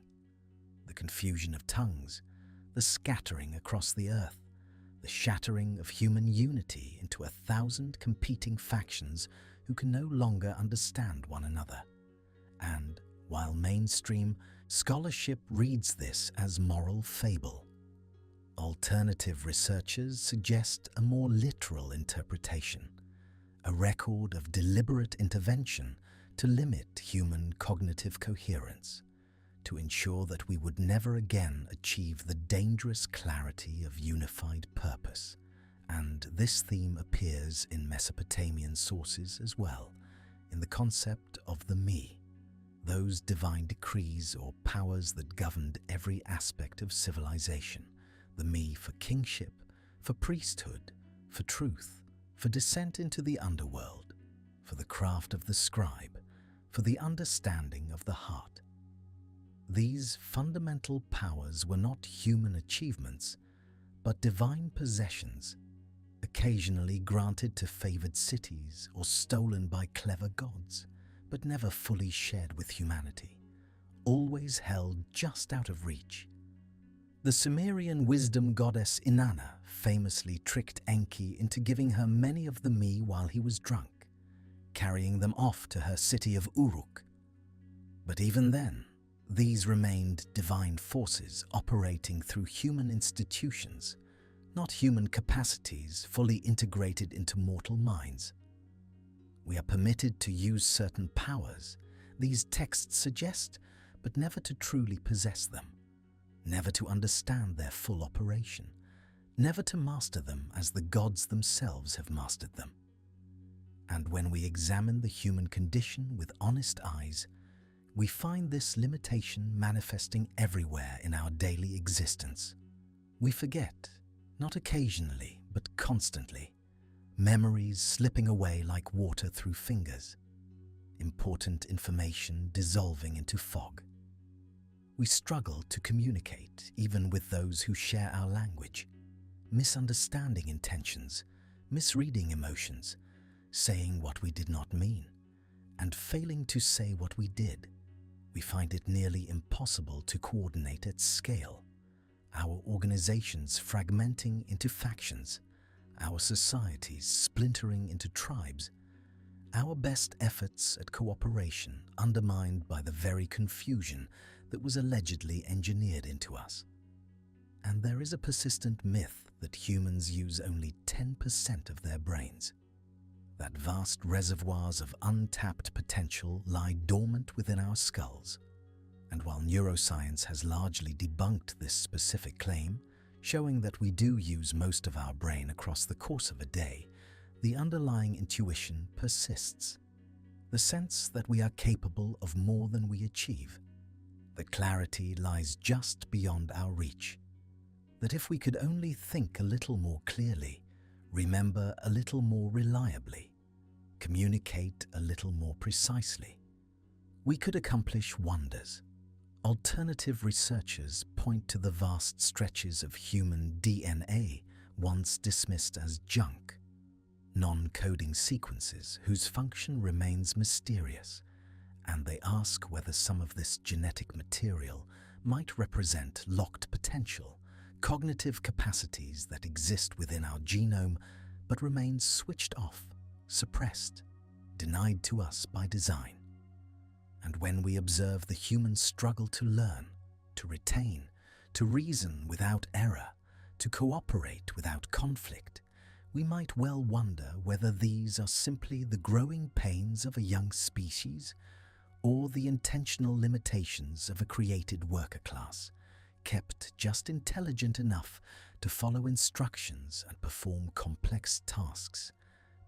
The confusion of tongues, the scattering across the earth, the shattering of human unity into 1,000 competing factions who can no longer understand one another. And, while mainstream scholarship reads this as moral fable, alternative researchers suggest a more literal interpretation, a record of deliberate intervention to limit human cognitive coherence, to ensure that we would never again achieve the dangerous clarity of unified purpose. And this theme appears in Mesopotamian sources as well, in the concept of the me, those divine decrees or powers that governed every aspect of civilization. The me for kingship, for priesthood, for truth, for descent into the underworld, for the craft of the scribe, for the understanding of the heart. These fundamental powers were not human achievements, but divine possessions, occasionally granted to favored cities or stolen by clever gods, but never fully shared with humanity, always held just out of reach. The Sumerian wisdom goddess Inanna famously tricked Enki into giving her many of the me while he was drunk, carrying them off to her city of Uruk. But even then, these remained divine forces operating through human institutions, not human capacities fully integrated into mortal minds. We are permitted to use certain powers, these texts suggest, but never to truly possess them, never to understand their full operation, never to master them as the gods themselves have mastered them. And when we examine the human condition with honest eyes, we find this limitation manifesting everywhere in our daily existence. We forget, not occasionally, but constantly, memories slipping away like water through fingers, important information dissolving into fog. We struggle to communicate even with those who share our language, misunderstanding intentions, misreading emotions, saying what we did not mean, and failing to say what we did. We find it nearly impossible to coordinate at scale, our organizations fragmenting into factions, our societies splintering into tribes, our best efforts at cooperation undermined by the very confusion that was allegedly engineered into us. And there is a persistent myth that humans use only 10% of their brains, that vast reservoirs of untapped potential lie dormant within our skulls. And while neuroscience has largely debunked this specific claim, showing that we do use most of our brain across the course of a day, the underlying intuition persists. The sense that we are capable of more than we achieve, that clarity lies just beyond our reach, that if we could only think a little more clearly, remember a little more reliably, communicate a little more precisely, we could accomplish wonders. Alternative researchers point to the vast stretches of human DNA once dismissed as junk, non-coding sequences whose function remains mysterious, and they ask whether some of this genetic material might represent locked potential, cognitive capacities that exist within our genome but remain switched off, suppressed, denied to us by design. And when we observe the human struggle to learn, to retain, to reason without error, to cooperate without conflict, we might well wonder whether these are simply the growing pains of a young species or the intentional limitations of a created worker class, kept just intelligent enough to follow instructions and perform complex tasks,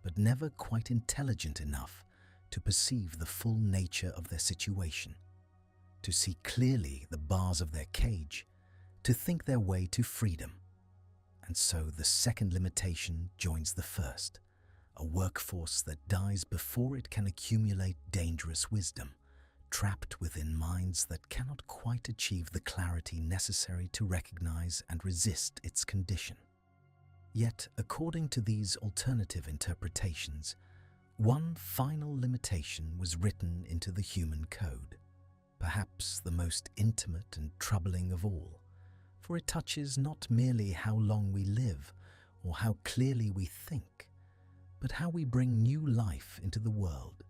but never quite intelligent enough to perceive the full nature of their situation, to see clearly the bars of their cage, to think their way to freedom. And so the second limitation joins the first, a workforce that dies before it can accumulate dangerous wisdom, trapped within minds that cannot quite achieve the clarity necessary to recognize and resist its condition. Yet, according to these alternative interpretations, one final limitation was written into the human code, perhaps the most intimate and troubling of all, for it touches not merely how long we live or how clearly we think, but how we bring new life into the world,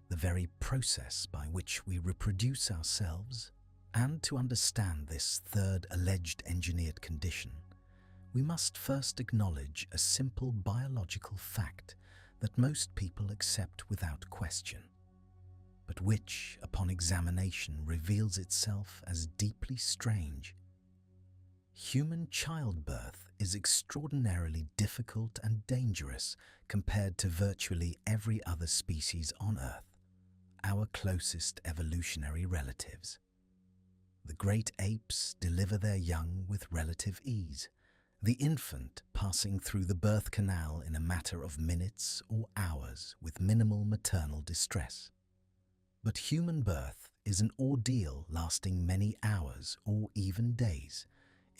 the very process by which we reproduce ourselves. And to understand this third alleged engineered condition, we must first acknowledge a simple biological fact that most people accept without question, but which, upon examination, reveals itself as deeply strange. Human childbirth is extraordinarily difficult and dangerous compared to virtually every other species on Earth, our closest evolutionary relatives. The great apes deliver their young with relative ease, the infant passing through the birth canal in a matter of minutes or hours with minimal maternal distress. But human birth is an ordeal lasting many hours or even days,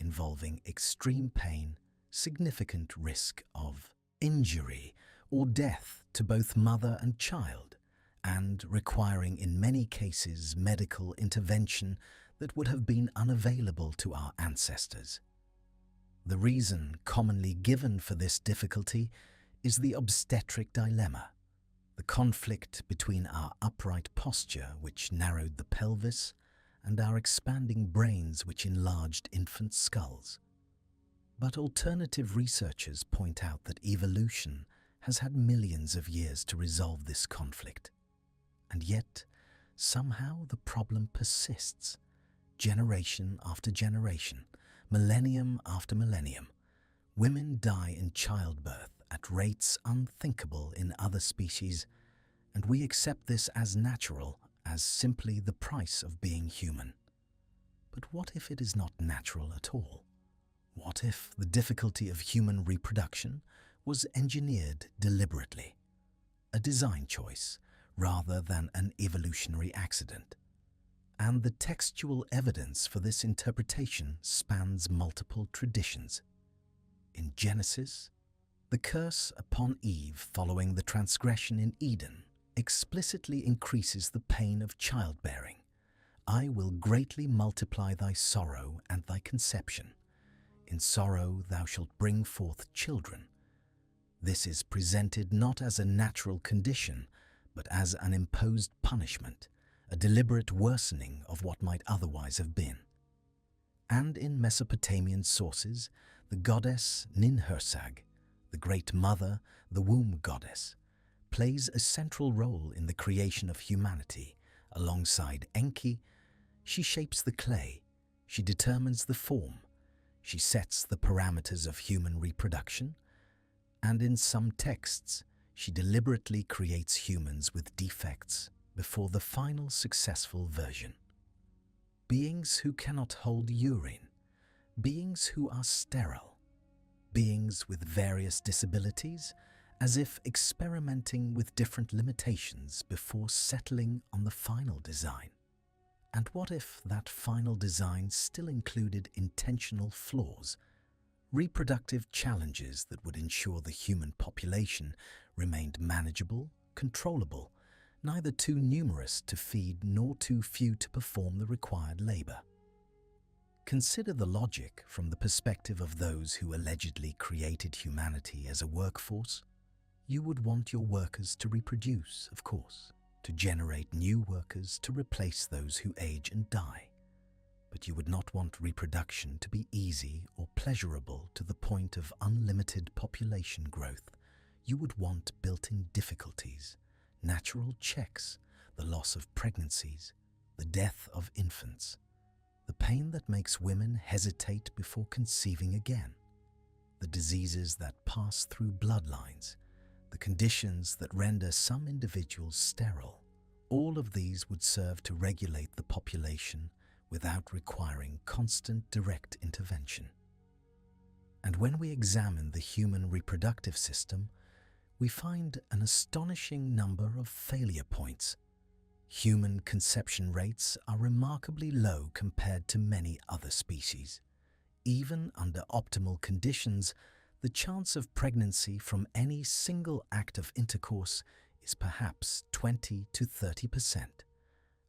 involving extreme pain, significant risk of injury or death to both mother and child, and requiring in many cases medical intervention that would have been unavailable to our ancestors. The reason commonly given for this difficulty is the obstetric dilemma, the conflict between our upright posture, which narrowed the pelvis, and our expanding brains, which enlarged infant skulls. But alternative researchers point out that evolution has had millions of years to resolve this conflict. And yet, somehow the problem persists, generation after generation, millennium after millennium. Women die in childbirth at rates unthinkable in other species, and we accept this as natural, as simply the price of being human. But what if it is not natural at all? What if the difficulty of human reproduction was engineered deliberately, a design choice rather than an evolutionary accident? And the textual evidence for this interpretation spans multiple traditions. In Genesis, the curse upon Eve following the transgression in Eden explicitly increases the pain of childbearing. I will greatly multiply thy sorrow and thy conception. In sorrow thou shalt bring forth children. This is presented not as a natural condition, but as an imposed punishment, a deliberate worsening of what might otherwise have been. And in Mesopotamian sources, the goddess Ninhursag, the great mother, the womb goddess, plays a central role in the creation of humanity. Alongside Enki, she shapes the clay, she determines the form, she sets the parameters of human reproduction, and in some texts, she deliberately creates humans with defects before the final successful version. Beings who cannot hold urine, beings who are sterile, beings with various disabilities, as if experimenting with different limitations before settling on the final design. And what if that final design still included intentional flaws, reproductive challenges that would ensure the human population remained manageable, controllable, neither too numerous to feed nor too few to perform the required labor? Consider the logic from the perspective of those who allegedly created humanity as a workforce. You would want your workers to reproduce, of course, to generate new workers to replace those who age and die. But you would not want reproduction to be easy or pleasurable to the point of unlimited population growth. You would want built-in difficulties, natural checks, the loss of pregnancies, the death of infants, the pain that makes women hesitate before conceiving again, the diseases that pass through bloodlines, the conditions that render some individuals sterile. All of these would serve to regulate the population without requiring constant direct intervention. And when we examine the human reproductive system, we find an astonishing number of failure points. Human conception rates are remarkably low compared to many other species. Even under optimal conditions, the chance of pregnancy from any single act of intercourse is perhaps 20 to 30%.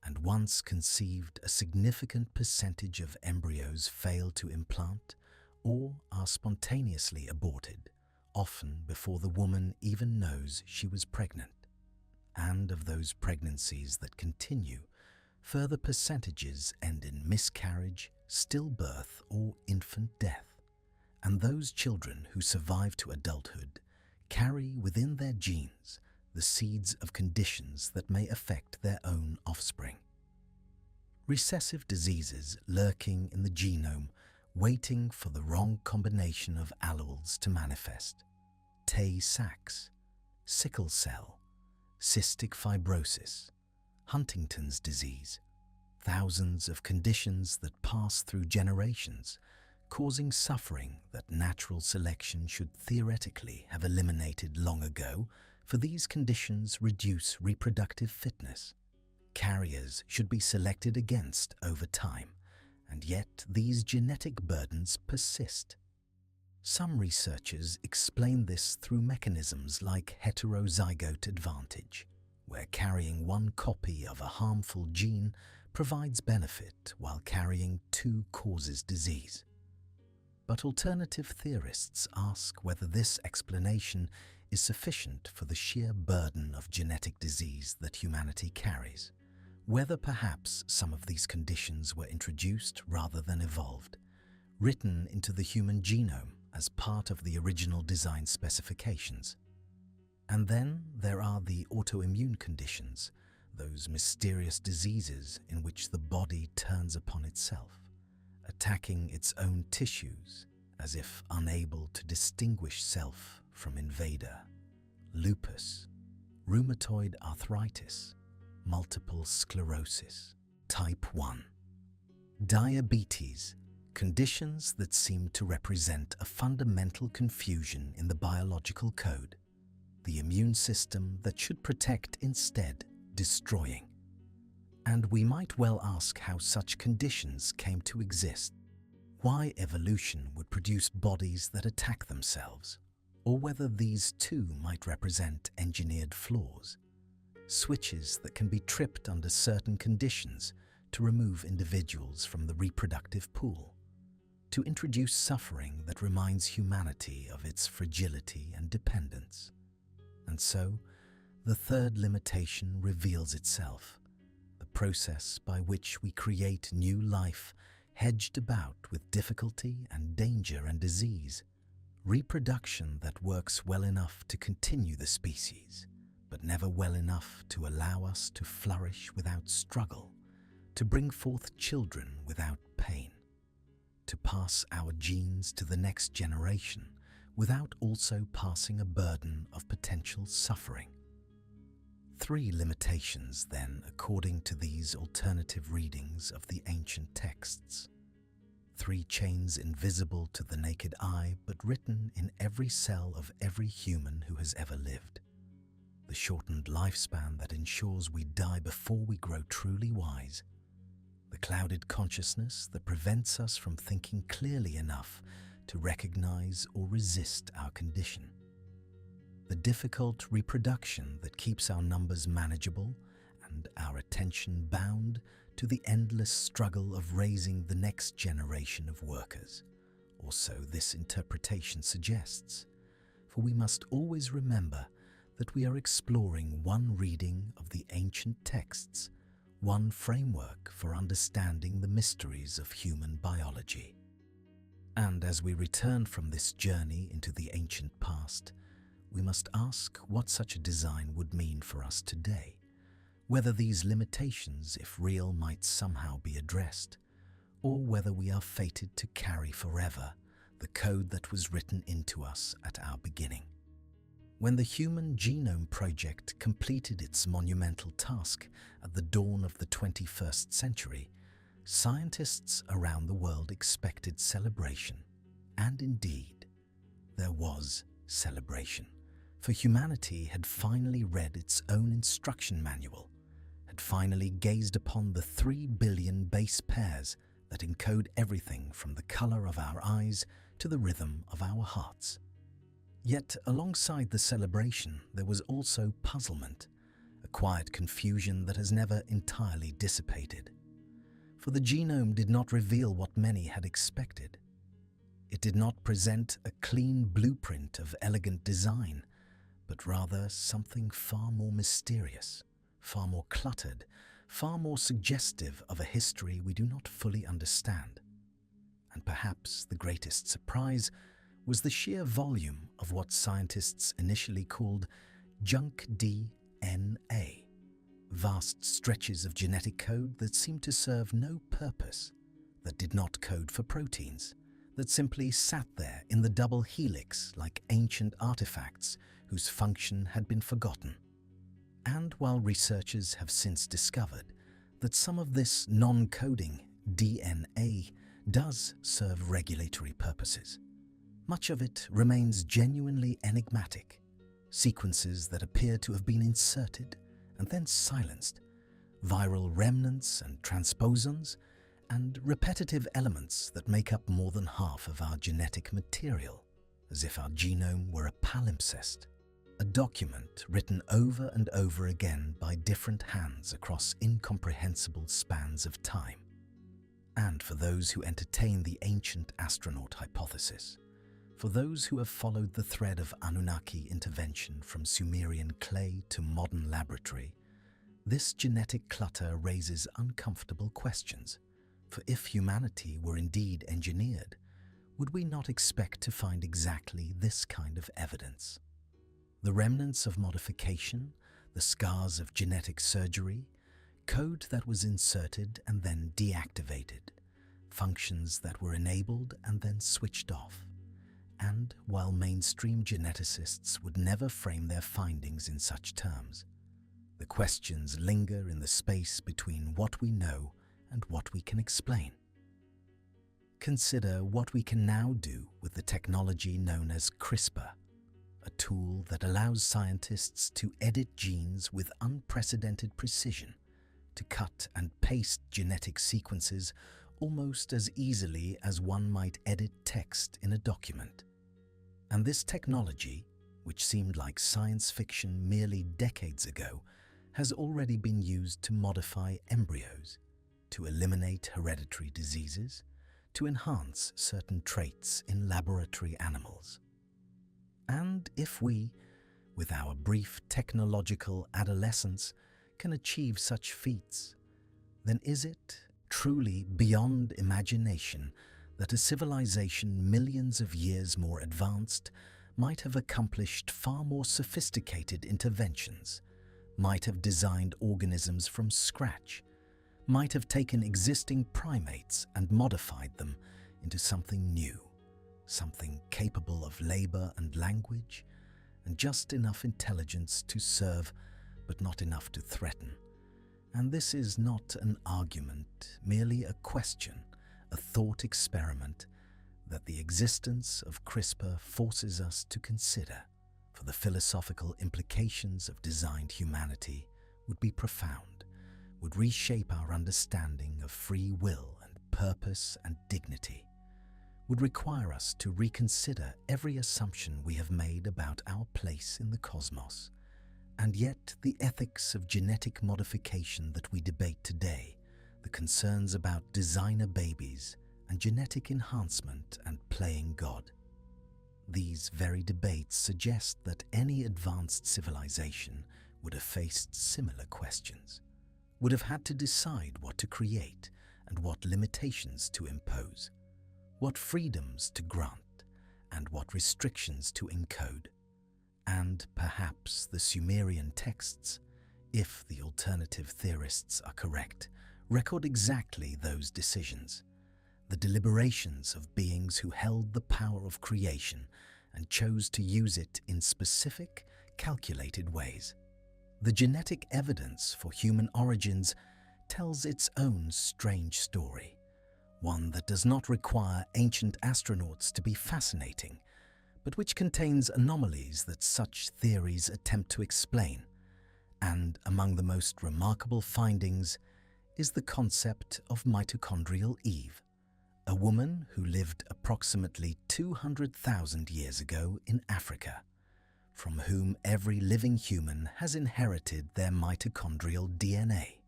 And once conceived, a significant percentage of embryos fail to implant or are spontaneously aborted, often before the woman even knows she was pregnant. And of those pregnancies that continue, further percentages end in miscarriage, stillbirth, or infant death. And those children who survive to adulthood carry within their genes the seeds of conditions that may affect their own offspring. Recessive diseases lurking in the genome, waiting for the wrong combination of alleles to manifest. Tay-Sachs, sickle cell, cystic fibrosis, Huntington's disease, thousands of conditions that pass through generations, causing suffering that natural selection should theoretically have eliminated long ago, for these conditions reduce reproductive fitness. Carriers should be selected against over time, and yet these genetic burdens persist. Some researchers explain this through mechanisms like heterozygote advantage, where carrying one copy of a harmful gene provides benefit while carrying two causes disease. But alternative theorists ask whether this explanation is sufficient for the sheer burden of genetic disease that humanity carries, whether perhaps some of these conditions were introduced rather than evolved, written into the human genome as part of the original design specifications. And then there are the autoimmune conditions, those mysterious diseases in which the body turns upon itself, attacking its own tissues as if unable to distinguish self from invader. Lupus, rheumatoid arthritis, multiple sclerosis, type 1. Diabetes, conditions that seem to represent a fundamental confusion in the biological code. The immune system that should protect instead destroying. And we might well ask how such conditions came to exist, why evolution would produce bodies that attack themselves, or whether these too might represent engineered flaws, switches that can be tripped under certain conditions to remove individuals from the reproductive pool, to introduce suffering that reminds humanity of its fragility and dependence. And so, the third limitation reveals itself, the process by which we create new life hedged about with difficulty and danger and disease, reproduction that works well enough to continue the species, but never well enough to allow us to flourish without struggle, to bring forth children without pain, to pass our genes to the next generation without also passing a burden of potential suffering. 3 limitations, then, according to these alternative readings of the ancient texts. 3 chains invisible to the naked eye, but written in every cell of every human who has ever lived. The shortened lifespan that ensures we die before we grow truly wise. The clouded consciousness that prevents us from thinking clearly enough to recognize or resist our condition. The difficult reproduction that keeps our numbers manageable and our attention bound to the endless struggle of raising the next generation of workers, or so this interpretation suggests, for we must always remember that we are exploring one reading of the ancient texts, one framework for understanding the mysteries of human biology. And as we return from this journey into the ancient past, we must ask what such a design would mean for us today, whether these limitations, if real, might somehow be addressed, or whether we are fated to carry forever the code that was written into us at our beginning. When the Human Genome Project completed its monumental task at the dawn of the 21st century, scientists around the world expected celebration, and indeed, there was celebration, For humanity had finally read its own instruction manual, had finally gazed upon the 3 billion base pairs that encode everything from the color of our eyes to the rhythm of our hearts. Yet alongside the celebration there was also puzzlement, a quiet confusion that has never entirely dissipated. For the genome did not reveal what many had expected. It did not present a clean blueprint of elegant design, but rather something far more mysterious, far more cluttered, far more suggestive of a history we do not fully understand. And perhaps the greatest surprise was the sheer volume of what scientists initially called junk DNA, vast stretches of genetic code that seemed to serve no purpose, that did not code for proteins, that simply sat there in the double helix like ancient artifacts whose function had been forgotten. And while researchers have since discovered that some of this non-coding DNA does serve regulatory purposes, much of it remains genuinely enigmatic, sequences that appear to have been inserted and then silenced, viral remnants and transposons, and repetitive elements that make up more than half of our genetic material, as if our genome were a palimpsest, a document written over and over again by different hands across incomprehensible spans of time. And for those who entertain the ancient astronaut hypothesis, for those who have followed the thread of Anunnaki intervention from Sumerian clay to modern laboratory, this genetic clutter raises uncomfortable questions. For if humanity were indeed engineered, would we not expect to find exactly this kind of evidence? The remnants of modification, the scars of genetic surgery, code that was inserted and then deactivated, functions that were enabled and then switched off. And while mainstream geneticists would never frame their findings in such terms, the questions linger in the space between what we know and what we can explain. Consider what we can now do with the technology known as CRISPR, a tool that allows scientists to edit genes with unprecedented precision, to cut and paste genetic sequences almost as easily as one might edit text in a document. And this technology, which seemed like science fiction merely decades ago, has already been used to modify embryos, to eliminate hereditary diseases, to enhance certain traits in laboratory animals. And if we, with our brief technological adolescence, can achieve such feats, then is it truly beyond imagination that a civilization millions of years more advanced might have accomplished far more sophisticated interventions, might have designed organisms from scratch, might have taken existing primates and modified them into something new, something capable of labor and language, and just enough intelligence to serve, but not enough to threaten. And this is not an argument, merely a question, a thought experiment that the existence of CRISPR forces us to consider, for the philosophical implications of designed humanity would be profound, would reshape our understanding of free will and purpose and dignity, would require us to reconsider every assumption we have made about our place in the cosmos. And yet the ethics of genetic modification that we debate today, the concerns about designer babies and genetic enhancement and playing God, these very debates suggest that any advanced civilization would have faced similar questions, would have had to decide what to create and what limitations to impose, what freedoms to grant and what restrictions to encode. And perhaps the Sumerian texts, if the alternative theorists are correct, record exactly those decisions, the deliberations of beings who held the power of creation and chose to use it in specific, calculated ways. The genetic evidence for human origins tells its own strange story, one that does not require ancient astronauts to be fascinating, but which contains anomalies that such theories attempt to explain. And among the most remarkable findings is the concept of mitochondrial Eve, a woman who lived approximately 200,000 years ago in Africa, from whom every living human has inherited their mitochondrial DNA.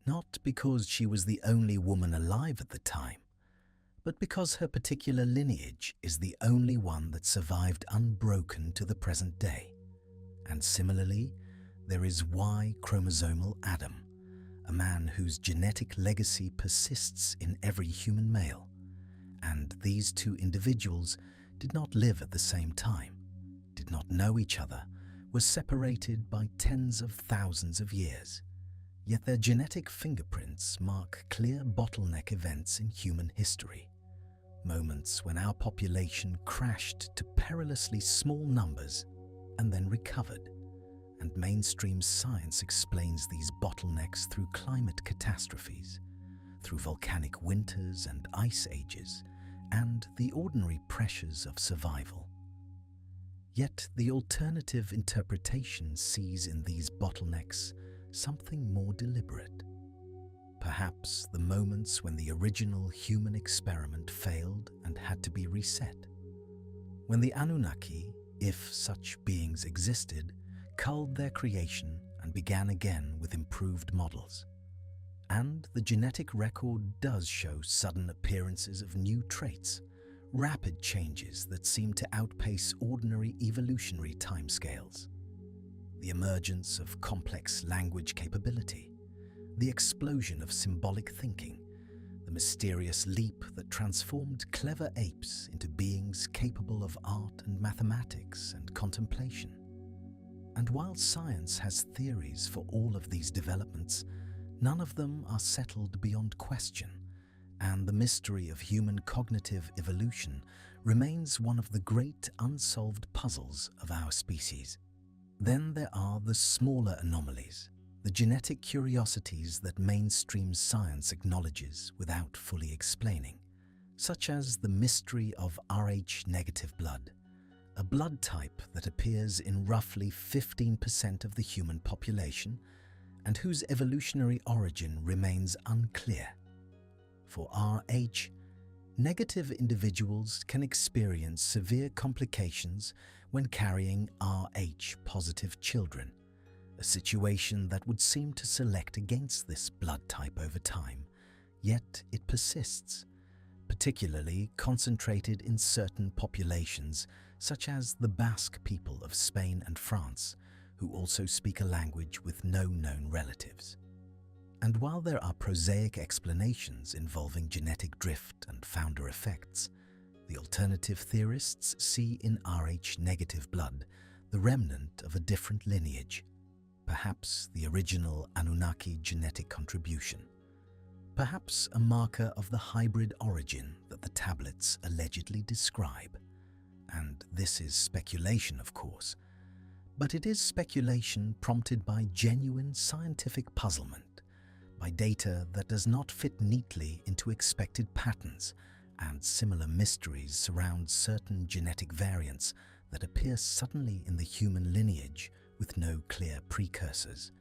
Not because she was the only woman alive at the time, but because her particular lineage is the only one that survived unbroken to the present day. And similarly, there is Y chromosomal Adam, a man whose genetic legacy persists in every human male. And these two individuals did not live at the same time, did not know each other, were separated by tens of thousands of years. Yet their genetic fingerprints mark clear bottleneck events in human history. Moments when our population crashed to perilously small numbers and then recovered. And mainstream science explains these bottlenecks through climate catastrophes, through volcanic winters and ice ages, and the ordinary pressures of survival. Yet the alternative interpretation sees in these bottlenecks something more deliberate. Perhaps the moments when the original human experiment failed and had to be reset. When the Anunnaki, if such beings existed, culled their creation and began again with improved models. And the genetic record does show sudden appearances of new traits, rapid changes that seem to outpace ordinary evolutionary timescales. The emergence of complex language capability, the explosion of symbolic thinking, the mysterious leap that transformed clever apes into beings capable of art and mathematics and contemplation. And while science has theories for all of these developments, none of them are settled beyond question, and the mystery of human cognitive evolution remains one of the great unsolved puzzles of our species. Then there are the smaller anomalies, the genetic curiosities that mainstream science acknowledges without fully explaining, such as the mystery of Rh-negative blood, a blood type that appears in roughly 15% of the human population and whose evolutionary origin remains unclear. For Rh, negative individuals can experience severe complications when carrying Rh-positive children, a situation that would seem to select against this blood type over time, yet it persists, particularly concentrated in certain populations such as the Basque people of Spain and France, who also speak a language with no known relatives. And while there are prosaic explanations involving genetic drift and founder effects, the alternative theorists see in Rh-negative blood the remnant of a different lineage, perhaps the original Anunnaki genetic contribution, perhaps a marker of the hybrid origin that the tablets allegedly describe. And this is speculation, of course, but it is speculation prompted by genuine scientific puzzlement, by data that does not fit neatly into expected patterns, and similar mysteries surround certain genetic variants that appear suddenly in the human lineage with no clear precursors,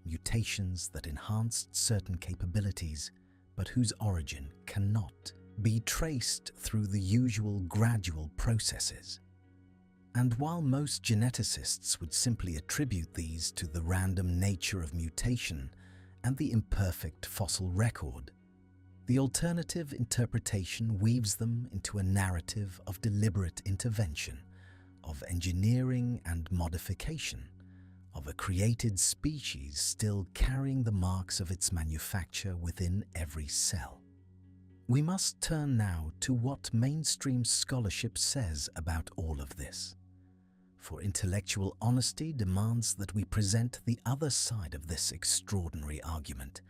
mutations that enhanced certain capabilities but whose origin cannot be traced through the usual gradual processes. And while most geneticists would simply attribute these to the random nature of mutation and the imperfect fossil record, the alternative interpretation weaves them into a narrative of deliberate intervention, of engineering and modification, of a created species still carrying the marks of its manufacture within every cell. We must turn now to what mainstream scholarship says about all of this. For intellectual honesty demands that we present the other side of this extraordinary argument,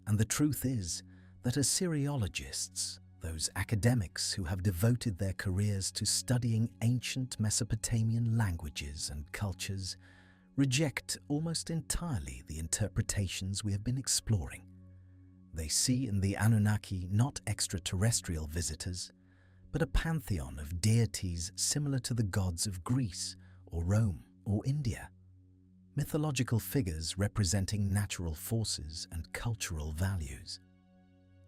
and the truth is that Assyriologists, those academics who have devoted their careers to studying ancient Mesopotamian languages and cultures, reject almost entirely the interpretations we have been exploring. They see in the Anunnaki not extraterrestrial visitors, but a pantheon of deities similar to the gods of Greece or Rome or India. Mythological figures representing natural forces and cultural values.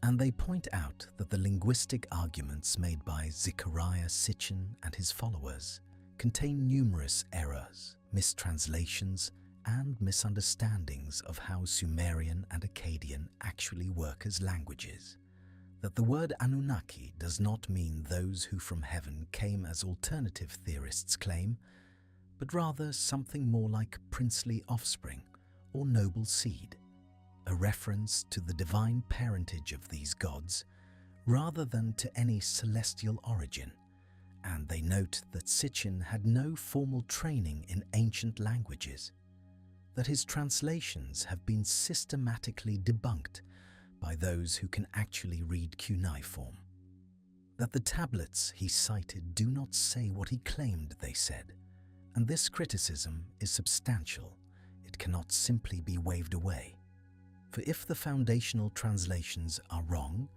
And they point out that the linguistic arguments made by Zecharia Sitchin and his followers contain numerous errors, mistranslations, and misunderstandings of how Sumerian and Akkadian actually work as languages. That the word Anunnaki does not mean those who from heaven came as alternative theorists claim, but rather something more like princely offspring or noble seed, a reference to the divine parentage of these gods rather than to any celestial origin. And they note that Sitchin had no formal training in ancient languages, that his translations have been systematically debunked by those who can actually read cuneiform, that the tablets he cited do not say what he claimed they said, and this criticism is substantial. It cannot simply be waved away. For if the foundational translations are wrong,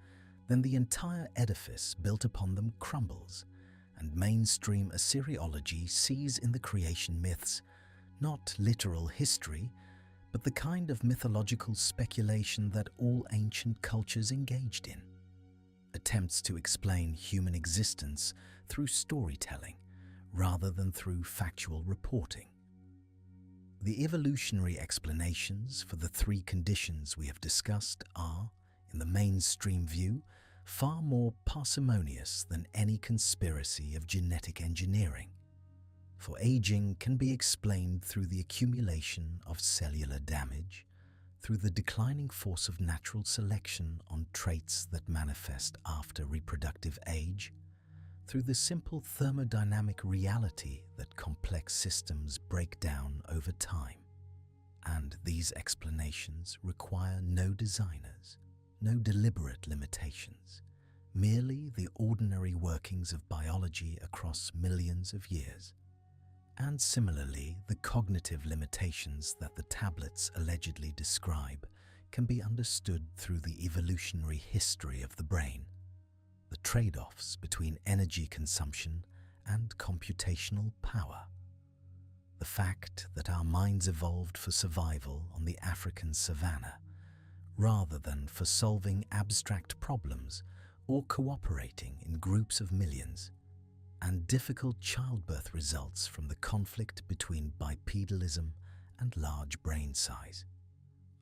then the entire edifice built upon them crumbles, and mainstream Assyriology sees in the creation myths not literal history, but the kind of mythological speculation that all ancient cultures engaged in. Attempts to explain human existence through storytelling rather than through factual reporting. The evolutionary explanations for the three conditions we have discussed are, in the mainstream view, far more parsimonious than any conspiracy of genetic engineering. For aging can be explained through the accumulation of cellular damage, through the declining force of natural selection on traits that manifest after reproductive age, through the simple thermodynamic reality that complex systems break down over time. And these explanations require no designers, no deliberate limitations, merely the ordinary workings of biology across millions of years. And similarly, the cognitive limitations that the tablets allegedly describe can be understood through the evolutionary history of the brain, the trade-offs between energy consumption and computational power. The fact that our minds evolved for survival on the African savanna, rather than for solving abstract problems or cooperating in groups of millions, and difficult childbirth results from the conflict between bipedalism and large brain size,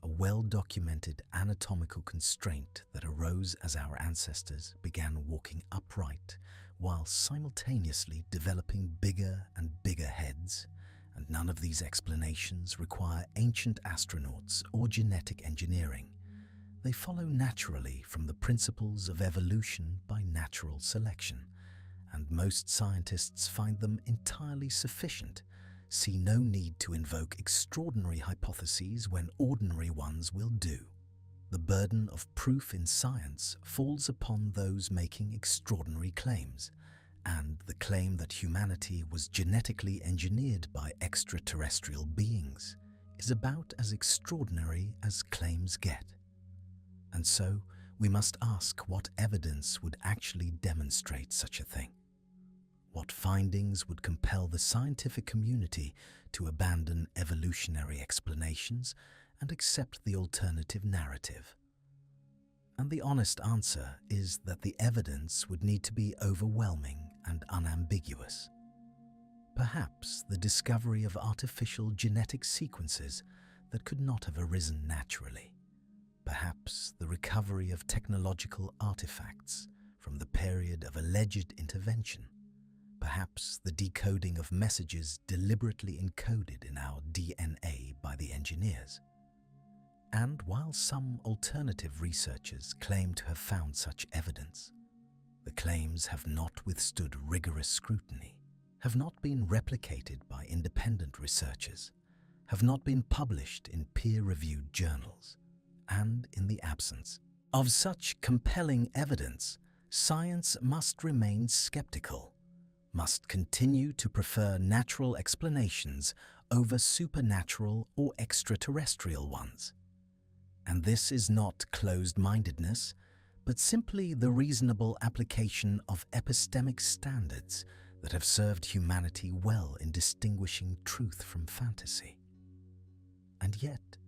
a well-documented anatomical constraint that arose as our ancestors began walking upright while simultaneously developing bigger and bigger heads, and none of these explanations require ancient astronauts or genetic engineering. They follow naturally from the principles of evolution by natural selection, and most scientists find them entirely sufficient, see no need to invoke extraordinary hypotheses when ordinary ones will do. The burden of proof in science falls upon those making extraordinary claims, and the claim that humanity was genetically engineered by extraterrestrial beings is about as extraordinary as claims get. And so, we must ask what evidence would actually demonstrate such a thing. What findings would compel the scientific community to abandon evolutionary explanations and accept the alternative narrative? And the honest answer is that the evidence would need to be overwhelming and unambiguous. Perhaps the discovery of artificial genetic sequences that could not have arisen naturally. Perhaps the recovery of technological artifacts from the period of alleged intervention. Perhaps the decoding of messages deliberately encoded in our DNA by the engineers. And while some alternative researchers claim to have found such evidence, the claims have not withstood rigorous scrutiny, have not been replicated by independent researchers, have not been published in peer-reviewed journals, and in the absence of such compelling evidence, science must remain skeptical, must continue to prefer natural explanations over supernatural or extraterrestrial ones. And this is not closed-mindedness, but simply the reasonable application of epistemic standards that have served humanity well in distinguishing truth from fantasy. And yet,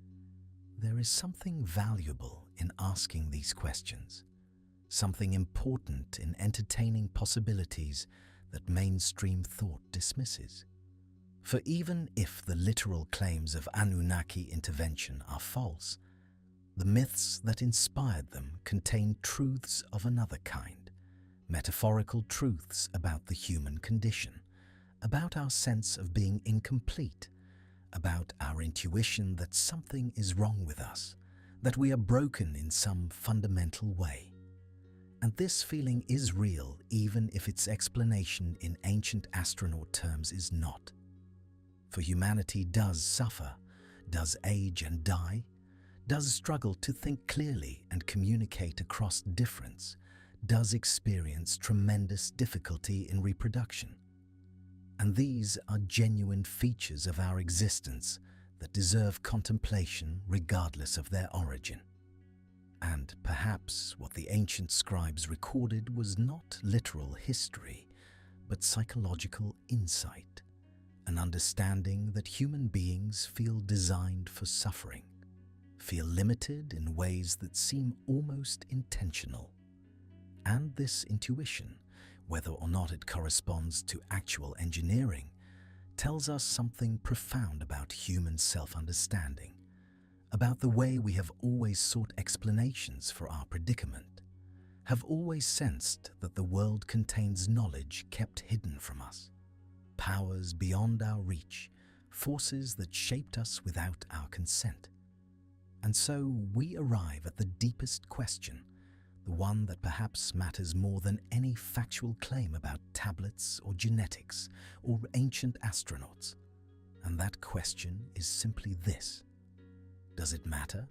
there is something valuable in asking these questions, something important in entertaining possibilities that mainstream thought dismisses. For even if the literal claims of Anunnaki intervention are false, the myths that inspired them contain truths of another kind, metaphorical truths about the human condition, about our sense of being incomplete, about our intuition that something is wrong with us, that we are broken in some fundamental way. And this feeling is real even if its explanation in ancient astronaut terms is not. For humanity does suffer, does age and die, does struggle to think clearly and communicate across difference, does experience tremendous difficulty in reproduction. And these are genuine features of our existence that deserve contemplation regardless of their origin. And perhaps what the ancient scribes recorded was not literal history, but psychological insight, an understanding that human beings feel designed for suffering, feel limited in ways that seem almost intentional. And this intuition, whether or not it corresponds to actual engineering, tells us something profound about human self-understanding, about the way we have always sought explanations for our predicament, have always sensed that the world contains knowledge kept hidden from us, powers beyond our reach, forces that shaped us without our consent. And so we arrive at the deepest question, the one that perhaps matters more than any factual claim about tablets or genetics or ancient astronauts. And that question is simply this: does it matter?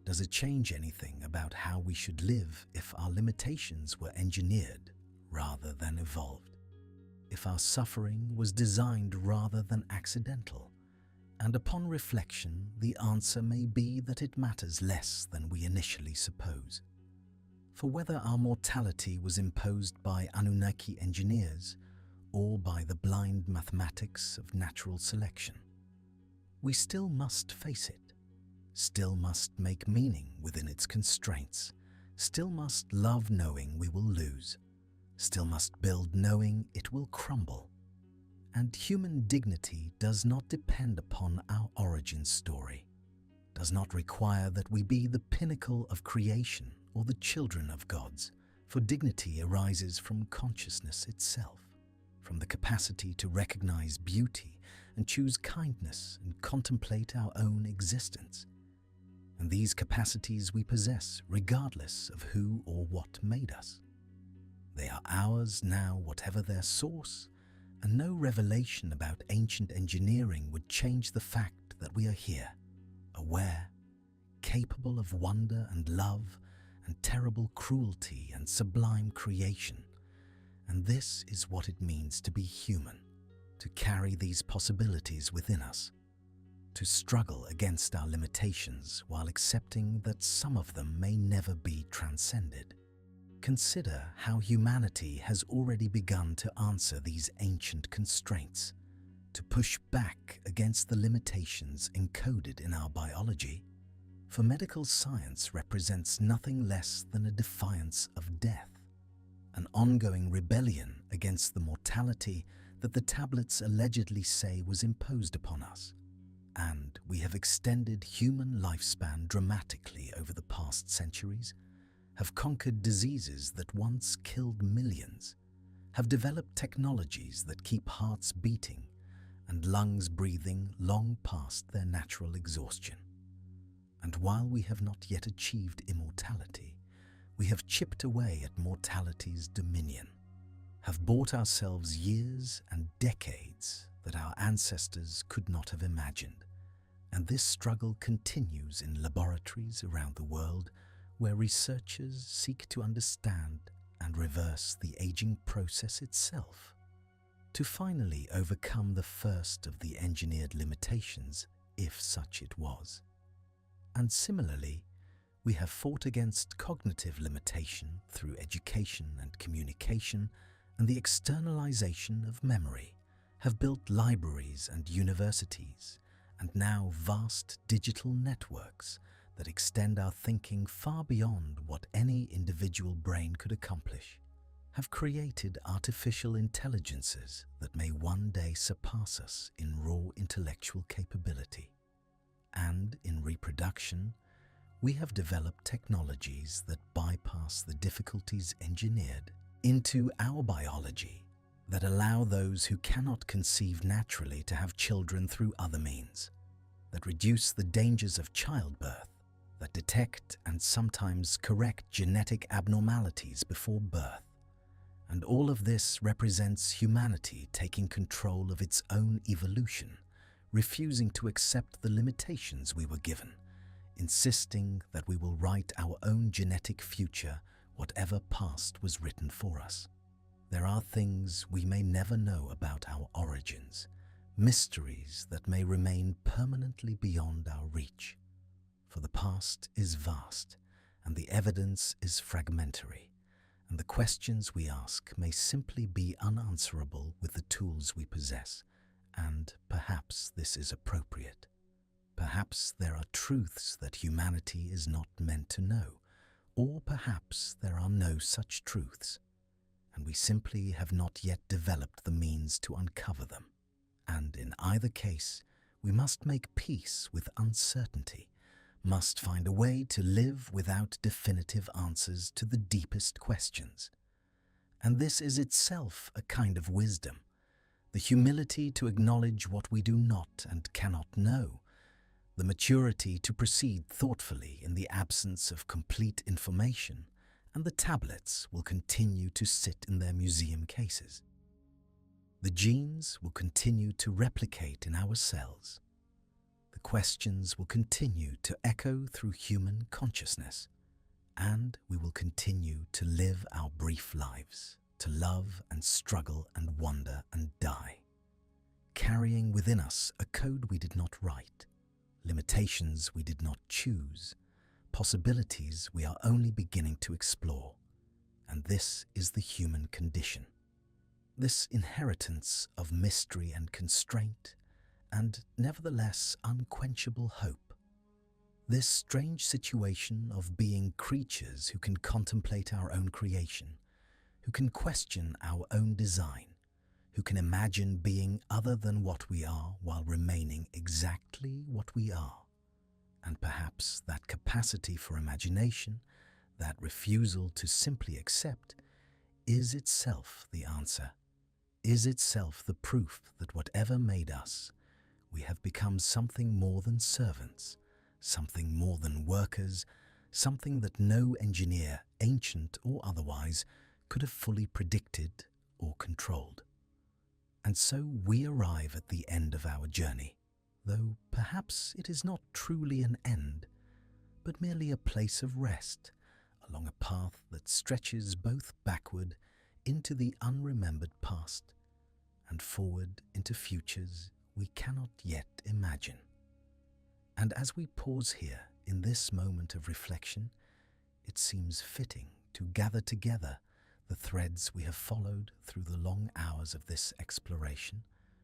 Does it change anything about how we should live if our limitations were engineered rather than evolved? If our suffering was designed rather than accidental? And upon reflection, the answer may be that it matters less than we initially suppose. For whether our mortality was imposed by Anunnaki engineers or by the blind mathematics of natural selection, we still must face it, still must make meaning within its constraints, still must love knowing we will lose, still must build knowing it will crumble. And human dignity does not depend upon our origin story, does not require that we be the pinnacle of creation or the children of gods, for dignity arises from consciousness itself, from the capacity to recognize beauty and choose kindness and contemplate our own existence. And these capacities we possess regardless of who or what made us. They are ours now, whatever their source, and no revelation about ancient engineering would change the fact that we are here, aware, capable of wonder and love and terrible cruelty and sublime creation. And this is what it means to be human, to carry these possibilities within us, to struggle against our limitations while accepting that some of them may never be transcended. Consider how humanity has already begun to answer these ancient constraints, to push back against the limitations encoded in our biology. For medical science represents nothing less than a defiance of death, an ongoing rebellion against the mortality that the tablets allegedly say was imposed upon us. And we have extended human lifespan dramatically over the past centuries, have conquered diseases that once killed millions, have developed technologies that keep hearts beating and lungs breathing long past their natural exhaustion. And while we have not yet achieved immortality, we have chipped away at mortality's dominion, have bought ourselves years and decades that our ancestors could not have imagined. And this struggle continues in laboratories around the world, where researchers seek to understand and reverse the aging process itself, to finally overcome the first of the engineered limitations, if such it was. And similarly, We have fought against cognitive limitation through education and communication and the externalization of memory, have built libraries and universities, and now vast digital networks that extend our thinking far beyond what any individual brain could accomplish, have created artificial intelligences that may one day surpass us in raw intellectual capability. And in reproduction, we have developed technologies that bypass the difficulties engineered into our biology, that allow those who cannot conceive naturally to have children through other means, that reduce the dangers of childbirth, that detect and sometimes correct genetic abnormalities before birth. And all of this represents humanity taking control of its own evolution, refusing to accept the limitations we were given, insisting that we will write our own genetic future, whatever past was written for us. There are things we may never know about our origins, mysteries that may remain permanently beyond our reach. For the past is vast, and the evidence is fragmentary, and the questions we ask may simply be unanswerable with the tools we possess, and perhaps this is appropriate. Perhaps there are truths that humanity is not meant to know, or perhaps there are no such truths, and we simply have not yet developed the means to uncover them. And in either case, we must make peace with uncertainty, must find a way to live without definitive answers to the deepest questions. And this is itself a kind of wisdom, the humility to acknowledge what we do not and cannot know, the maturity to proceed thoughtfully in the absence of complete information, and the tablets will continue to sit in their museum cases. The genes will continue to replicate in our cells. The questions will continue to echo through human consciousness, and we will continue to live our brief lives, to love and struggle and wonder and die, carrying within us a code we did not write, limitations we did not choose, possibilities we are only beginning to explore. And this is the human condition. This inheritance of mystery and constraint, and nevertheless unquenchable hope. This strange situation of being creatures who can contemplate our own creation, who can question our own design, who can imagine being other than what we are while remaining exactly what we are. And perhaps that capacity for imagination, that refusal to simply accept, is itself the answer, is itself the proof that whatever made us, we have become something more than servants, something more than workers, something that no engineer, ancient or otherwise, could have fully predicted or controlled. And so we arrive at the end of our journey, though perhaps it is not truly an end, but merely a place of rest along a path that stretches both backward into the unremembered past and forward into futures we cannot yet imagine. And as we pause here in this moment of reflection, it seems fitting to gather together the threads we have followed through the long hours of this exploration,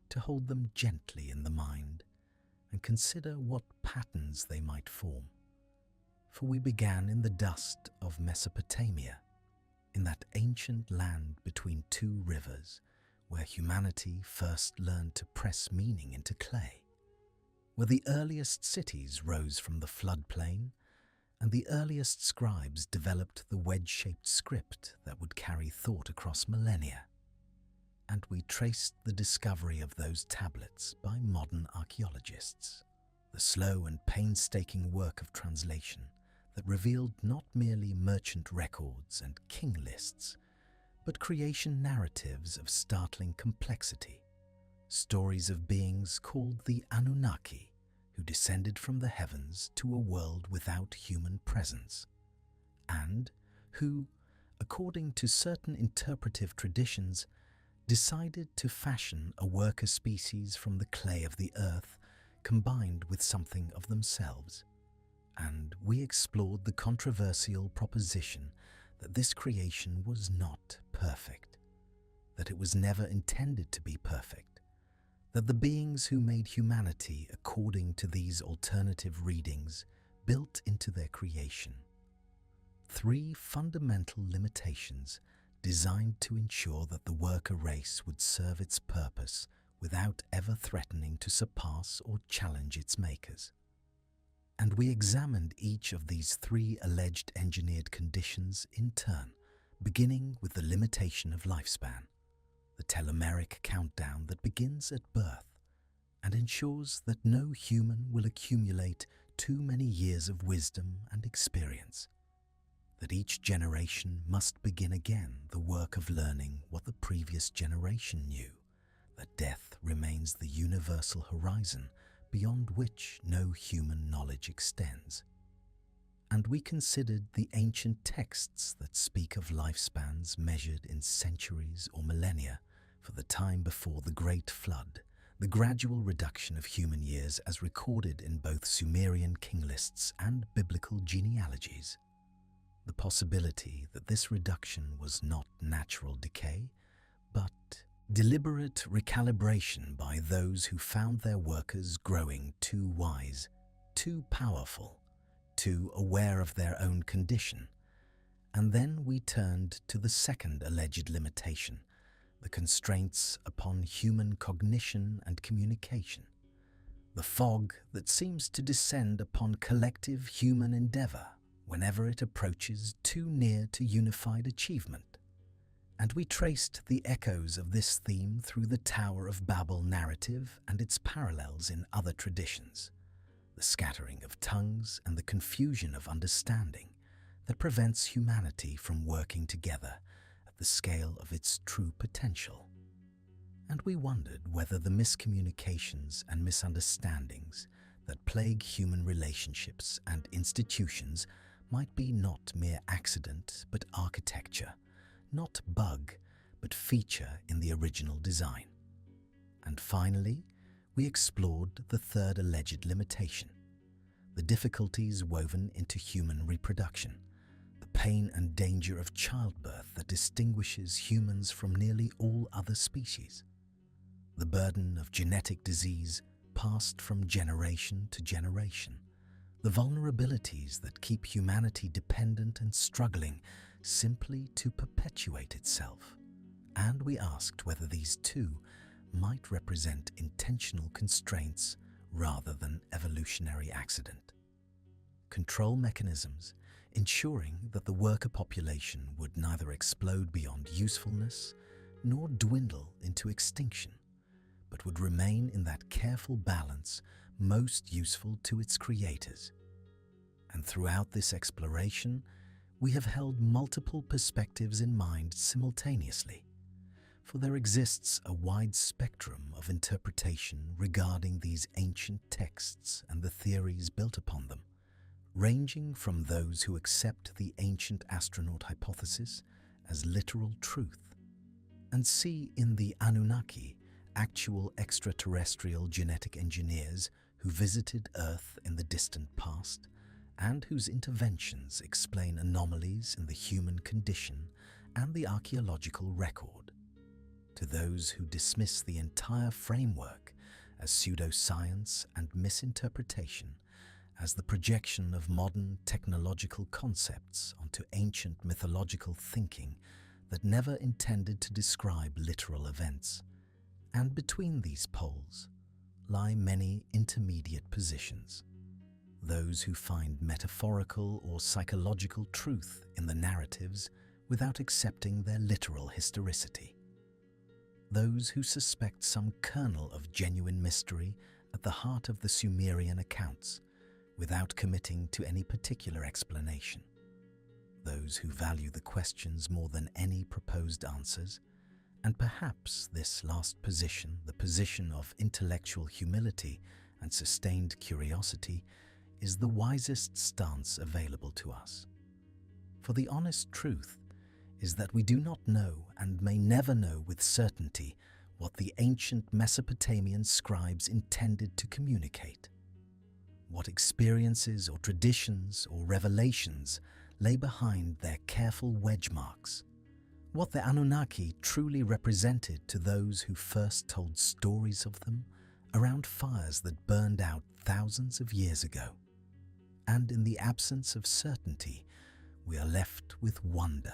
to hold them gently in the mind and consider what patterns they might form. For we began in the dust of Mesopotamia, in that ancient land between two rivers, where humanity first learned to press meaning into clay, where the earliest cities rose from the floodplain, and the earliest scribes developed the wedge-shaped script that would carry thought across millennia. And we traced the discovery of those tablets by modern archaeologists, the slow and painstaking work of translation that revealed not merely merchant records and king lists, but creation narratives of startling complexity, stories of beings called the Anunnaki, who descended from the heavens to a world without human presence, and who, according to certain interpretive traditions, decided to fashion a worker species from the clay of the earth combined with something of themselves, and we explored the controversial proposition that this creation was not perfect, that it was never intended to be perfect, that the beings who made humanity according to these alternative readings built into their creation three fundamental limitations designed to ensure that the worker race would serve its purpose without ever threatening to surpass or challenge its makers. And we examined each of these three alleged engineered conditions in turn, beginning with the limitation of lifespan, the telomeric countdown that begins at birth and ensures that no human will accumulate too many years of wisdom and experience, that each generation must begin again the work of learning what the previous generation knew, that death remains the universal horizon beyond which no human knowledge extends. And we considered the ancient texts that speak of lifespans measured in centuries or millennia for the time before the Great Flood, the gradual reduction of human years as recorded in both Sumerian king lists and biblical genealogies. The possibility that this reduction was not natural decay, but deliberate recalibration by those who found their workers growing too wise, too powerful, too aware of their own condition. And then we turned to the second alleged limitation, the constraints upon human cognition and communication, the fog that seems to descend upon collective human endeavor whenever it approaches too near to unified achievement. And we traced the echoes of this theme through the Tower of Babel narrative and its parallels in other traditions, the scattering of tongues and the confusion of understanding that prevents humanity from working together at the scale of its true potential. And we wondered whether the miscommunications and misunderstandings that plague human relationships and institutions might be not mere accident but architecture, not bug, but feature in the original design. And finally, we explored the third alleged limitation, the difficulties woven into human reproduction, the pain and danger of childbirth that distinguishes humans from nearly all other species, the burden of genetic disease passed from generation to generation, the vulnerabilities that keep humanity dependent and struggling simply to perpetuate itself. And we asked whether these two might represent intentional constraints rather than evolutionary accident. Control mechanisms ensuring that the worker population would neither explode beyond usefulness nor dwindle into extinction, but would remain in that careful balance most useful to its creators. And throughout this exploration, we have held multiple perspectives in mind simultaneously, for there exists a wide spectrum of interpretation regarding these ancient texts and the theories built upon them, ranging from those who accept the ancient astronaut hypothesis as literal truth and see in the Anunnaki actual extraterrestrial genetic engineers who visited Earth in the distant past and whose interventions explain anomalies in the human condition and the archaeological record, to those who dismiss the entire framework as pseudoscience and misinterpretation, as the projection of modern technological concepts onto ancient mythological thinking that never intended to describe literal events. And between these poles lie many intermediate positions, those who find metaphorical or psychological truth in the narratives without accepting their literal historicity, those who suspect some kernel of genuine mystery at the heart of the Sumerian accounts without committing to any particular explanation, those who value the questions more than any proposed answers, and perhaps this last position, the position of intellectual humility and sustained curiosity, is the wisest stance available to us. For the honest truth is that we do not know and may never know with certainty what the ancient Mesopotamian scribes intended to communicate. what experiences or traditions or revelations lay behind their careful wedge marks, what the Anunnaki truly represented to those who first told stories of them around fires that burned out thousands of years ago. And in the absence of certainty, we are left with wonder,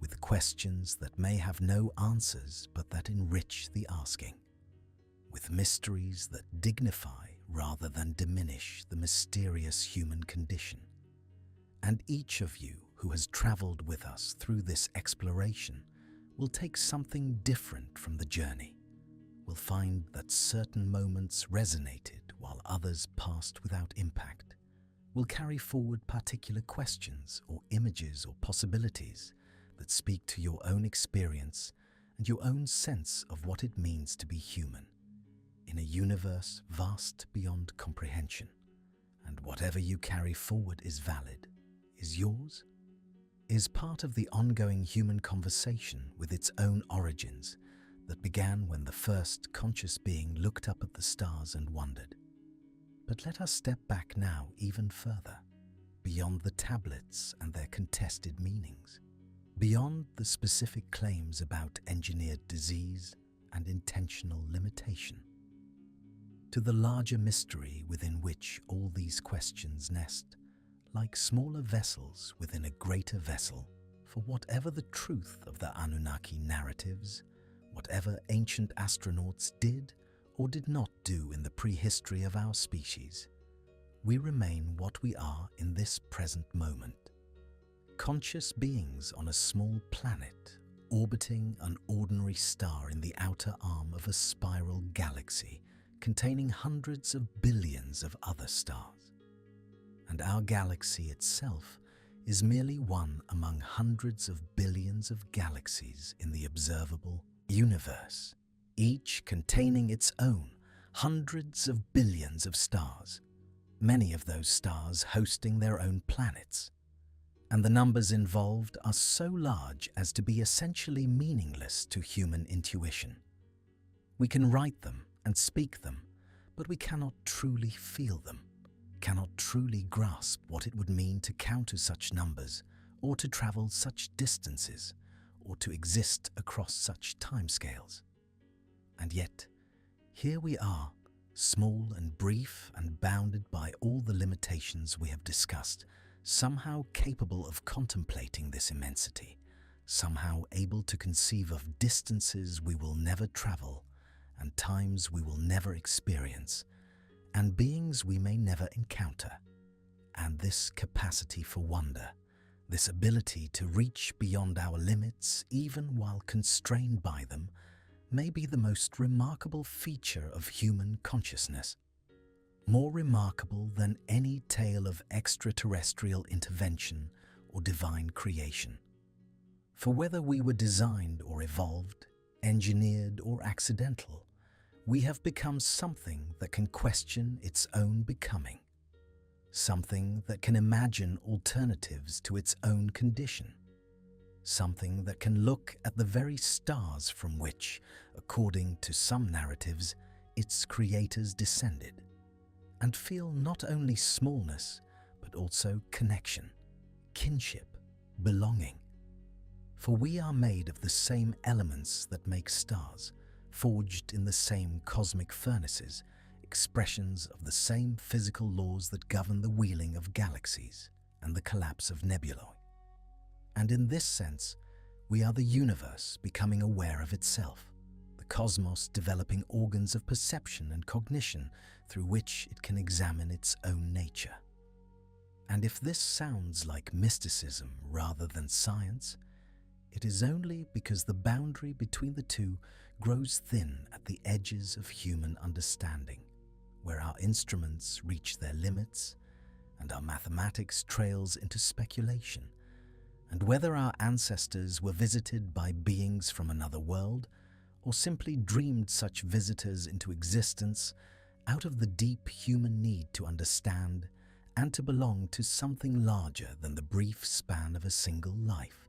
with questions that may have no answers but that enrich the asking, with mysteries that dignify rather than diminish the mysterious human condition. And each of you who has traveled with us through this exploration will take something different from the journey, will find that certain moments resonated while others passed without impact, will carry forward particular questions or images or possibilities that speak to your own experience and your own sense of what it means to be human in a universe vast beyond comprehension. And whatever you carry forward is valid, is yours, is part of the ongoing human conversation with its own origins that began when the first conscious being looked up at the stars and wondered. But let us step back now even further, beyond the tablets and their contested meanings, beyond the specific claims about engineered disease and intentional limitation, to the larger mystery within which all these questions nest, like smaller vessels within a greater vessel, for whatever the truth of the Anunnaki narratives, whatever ancient astronauts did or did not do in the prehistory of our species, we remain what we are in this present moment. Conscious beings on a small planet orbiting an ordinary star in the outer arm of a spiral galaxy containing hundreds of billions of other stars. And our galaxy itself is merely one among hundreds of billions of galaxies in the observable universe, each containing its own hundreds of billions of stars, many of those stars hosting their own planets. And the numbers involved are so large as to be essentially meaningless to human intuition. We can write them and speak them, but we cannot truly feel them, cannot truly grasp what it would mean to counter such numbers, or to travel such distances, or to exist across such timescales. And yet, here we are, small and brief and bounded by all the limitations we have discussed, somehow capable of contemplating this immensity, somehow able to conceive of distances we will never travel, and times we will never experience, and beings we may never encounter. And this capacity for wonder, this ability to reach beyond our limits even while constrained by them, may be the most remarkable feature of human consciousness, more remarkable than any tale of extraterrestrial intervention or divine creation. For whether we were designed or evolved, engineered or accidental, we have become something that can question its own becoming, something that can imagine alternatives to its own condition, something that can look at the very stars from which, according to some narratives, its creators descended, and feel not only smallness, but also connection, kinship, belonging. For we are made of the same elements that make stars, forged in the same cosmic furnaces, expressions of the same physical laws that govern the wheeling of galaxies and the collapse of nebulae. And in this sense, we are the universe becoming aware of itself, the cosmos developing organs of perception and cognition through which it can examine its own nature. And if this sounds like mysticism rather than science, it is only because the boundary between the two grows thin at the edges of human understanding, where our instruments reach their limits and our mathematics trails into speculation, and whether our ancestors were visited by beings from another world or simply dreamed such visitors into existence out of the deep human need to understand and to belong to something larger than the brief span of a single life.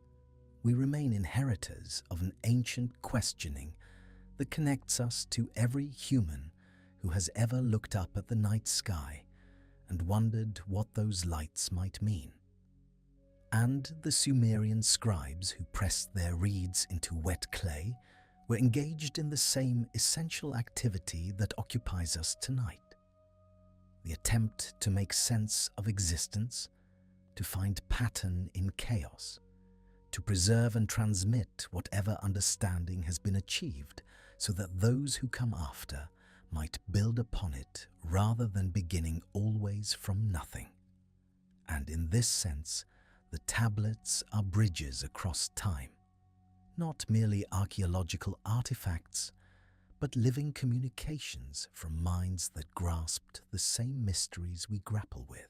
We remain inheritors of an ancient questioning that connects us to every human who has ever looked up at the night sky and wondered what those lights might mean. And the Sumerian scribes who pressed their reeds into wet clay were engaged in the same essential activity that occupies us tonight. The attempt to make sense of existence, to find pattern in chaos, to preserve and transmit whatever understanding has been achieved so that those who come after might build upon it rather than beginning always from nothing. And in this sense, the tablets are bridges across time, not merely archaeological artifacts, but living communications from minds that grasped the same mysteries we grapple with,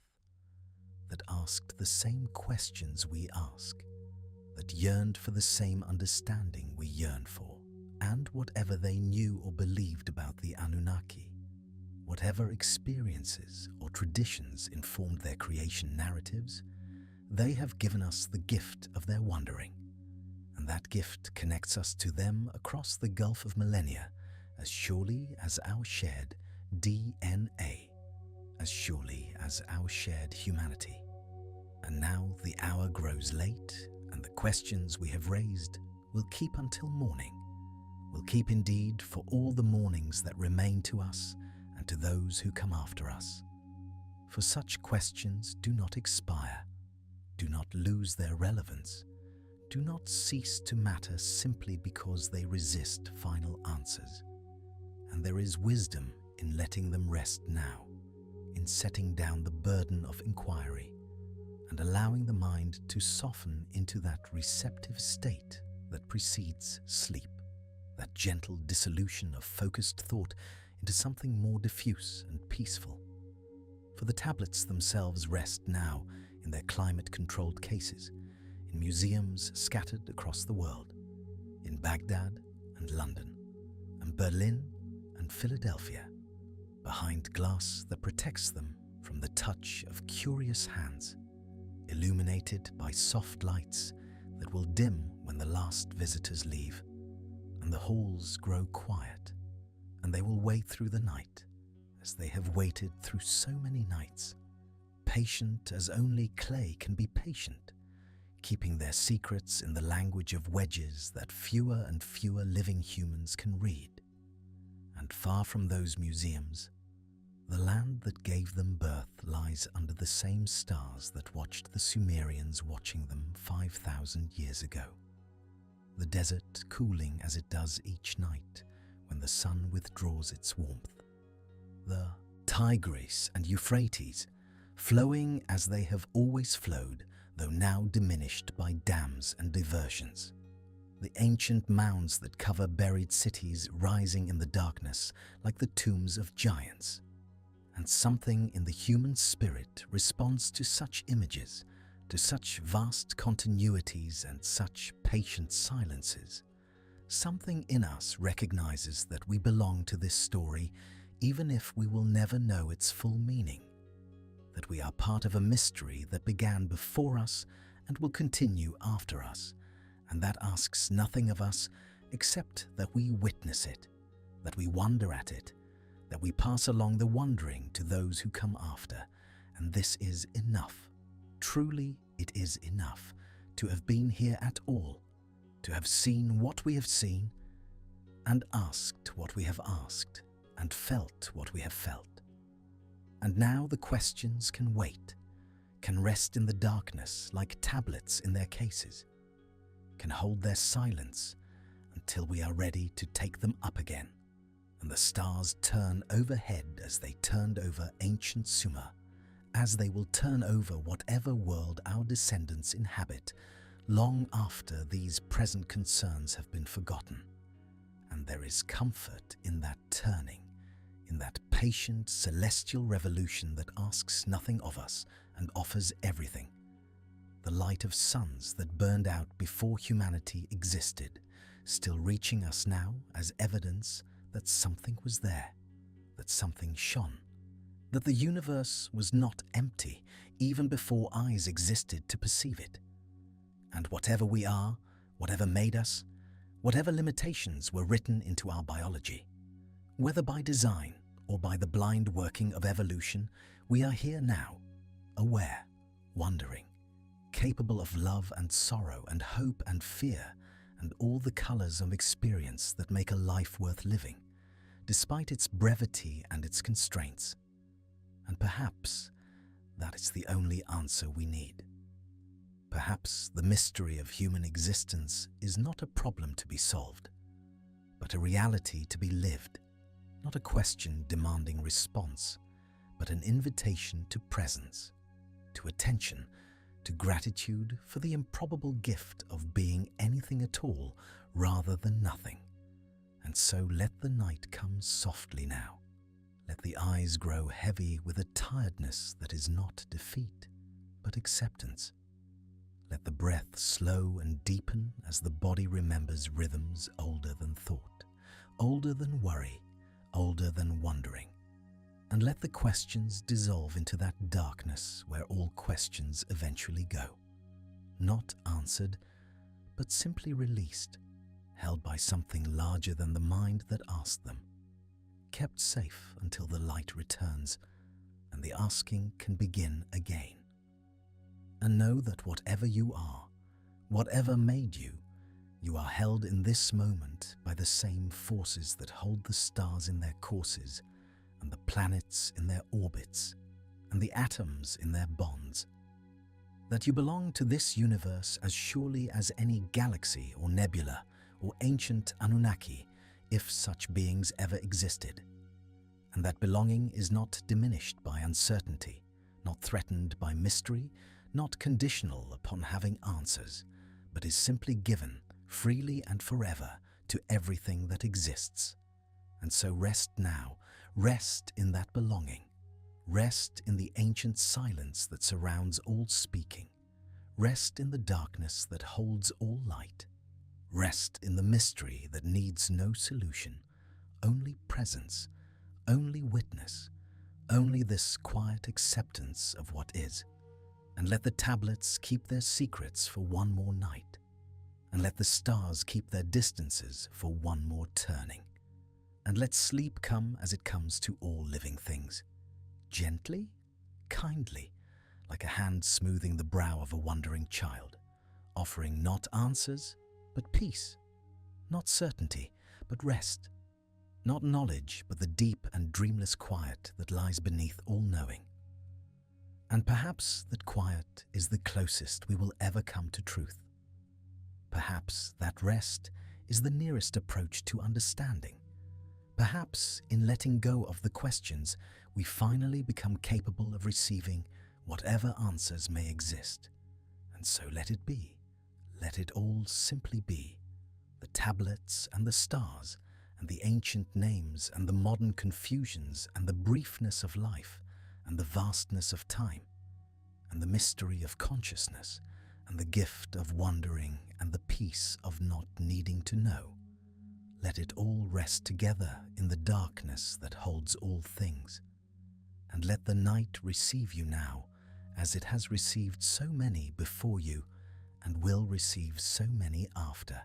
that asked the same questions we ask, that yearned for the same understanding we yearn for, and whatever they knew or believed about the Anunnaki, whatever experiences or traditions informed their creation narratives, they have given us the gift of their wondering, and that gift connects us to them across the gulf of millennia as surely as our shared DNA, as surely as our shared humanity. And now the hour grows late, and the questions we have raised will keep until morning, will keep indeed for all the mornings that remain to us and to those who come after us. For such questions do not expire, do not lose their relevance, do not cease to matter simply because they resist final answers. And there is wisdom in letting them rest now, in setting down the burden of inquiry and allowing the mind to soften into that receptive state that precedes sleep, that gentle dissolution of focused thought into something more diffuse and peaceful. For the tablets themselves rest now in their climate-controlled cases, in museums scattered across the world, in Baghdad and London, and Berlin and Philadelphia, behind glass that protects them from the touch of curious hands, illuminated by soft lights that will dim when the last visitors leave, and the halls grow quiet, and they will wait through the night as they have waited through so many nights, patient as only clay can be patient, keeping their secrets in the language of wedges that fewer and fewer living humans can read. And far from those museums, the land that gave them birth lies under the same stars that watched the Sumerians watching them 5,000 years ago. The desert cooling as it does each night when the sun withdraws its warmth. The Tigris and Euphrates flowing as they have always flowed, though now diminished by dams and diversions. The ancient mounds that cover buried cities rising in the darkness like the tombs of giants. And something in the human spirit responds to such images, to such vast continuities and such patient silences. Something in us recognizes that we belong to this story even if we will never know its full meaning, that we are part of a mystery that began before us and will continue after us, and that asks nothing of us except that we witness it, that we wonder at it, that we pass along the wondering to those who come after. And this is enough. Truly, it is enough to have been here at all, to have seen what we have seen, and asked what we have asked, and felt what we have felt. And now the questions can wait, can rest in the darkness like tablets in their cases, can hold their silence until we are ready to take them up again, and the stars turn overhead as they turned over ancient Sumer, as they will turn over whatever world our descendants inhabit long after these present concerns have been forgotten. And there is comfort in that turning, in that patient celestial revolution that asks nothing of us and offers everything. The light of suns that burned out before humanity existed, still reaching us now as evidence that something was there, that something shone, that the universe was not empty even before eyes existed to perceive it. And whatever we are, whatever made us, whatever limitations were written into our biology, whether by design or by the blind working of evolution, we are here now, aware, wondering, capable of love and sorrow and hope and fear and all the colors of experience that make a life worth living, despite its brevity and its constraints. And perhaps that is the only answer we need. Perhaps the mystery of human existence is not a problem to be solved, but a reality to be lived, not a question demanding response, but an invitation to presence, to attention, to gratitude for the improbable gift of being anything at all rather than nothing. And so let the night come softly now. Let the eyes grow heavy with a tiredness that is not defeat, but acceptance. Let the breath slow and deepen as the body remembers rhythms older than thought, older than worry, older than wondering. And let the questions dissolve into that darkness where all questions eventually go. Not answered, but simply released, held by something larger than the mind that asked them, kept safe until the light returns and the asking can begin again. And know that whatever you are, whatever made you, you are held in this moment by the same forces that hold the stars in their courses and the planets in their orbits and the atoms in their bonds. That you belong to this universe as surely as any galaxy or nebula or ancient Anunnaki, if such beings ever existed. And that belonging is not diminished by uncertainty, not threatened by mystery, not conditional upon having answers, but is simply given freely and forever to everything that exists. And so rest now, rest in that belonging, rest in the ancient silence that surrounds all speaking, rest in the darkness that holds all light, rest in the mystery that needs no solution, only presence, only witness, only this quiet acceptance of what is. And let the tablets keep their secrets for one more night, and let the stars keep their distances for one more turning. And let sleep come as it comes to all living things, gently, kindly, like a hand smoothing the brow of a wondering child, offering not answers, but peace, not certainty, but rest, not knowledge, but the deep and dreamless quiet that lies beneath all knowing. And perhaps that quiet is the closest we will ever come to truth. Perhaps that rest is the nearest approach to understanding. Perhaps in letting go of the questions, we finally become capable of receiving whatever answers may exist. And so let it be. Let it all simply be. The tablets and the stars, and the ancient names and the modern confusions and the briefness of life and the vastness of time and the mystery of consciousness and the gift of wondering and the peace of not needing to know. Let it all rest together in the darkness that holds all things. And let the night receive you now as it has received so many before you and will receive so many after.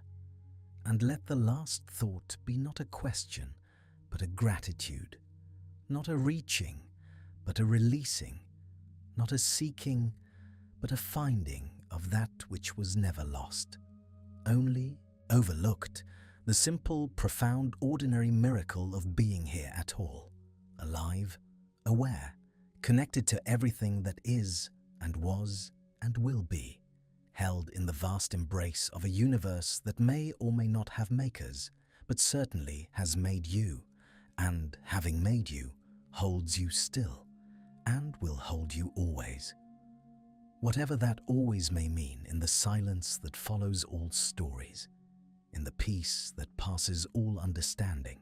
And let the last thought be not a question, but a gratitude, not a reaching, but a releasing, not a seeking, but a finding of that which was never lost, only overlooked, the simple, profound, ordinary miracle of being here at all, alive, aware, connected to everything that is and was and will be, held in the vast embrace of a universe that may or may not have makers, but certainly has made you, and having made you, holds you still, and will hold you always. Whatever that always may mean in the silence that follows all stories, in the peace that passes all understanding,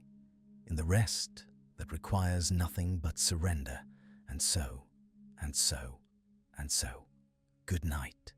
in the rest that requires nothing but surrender, and so, and so, and so, good night.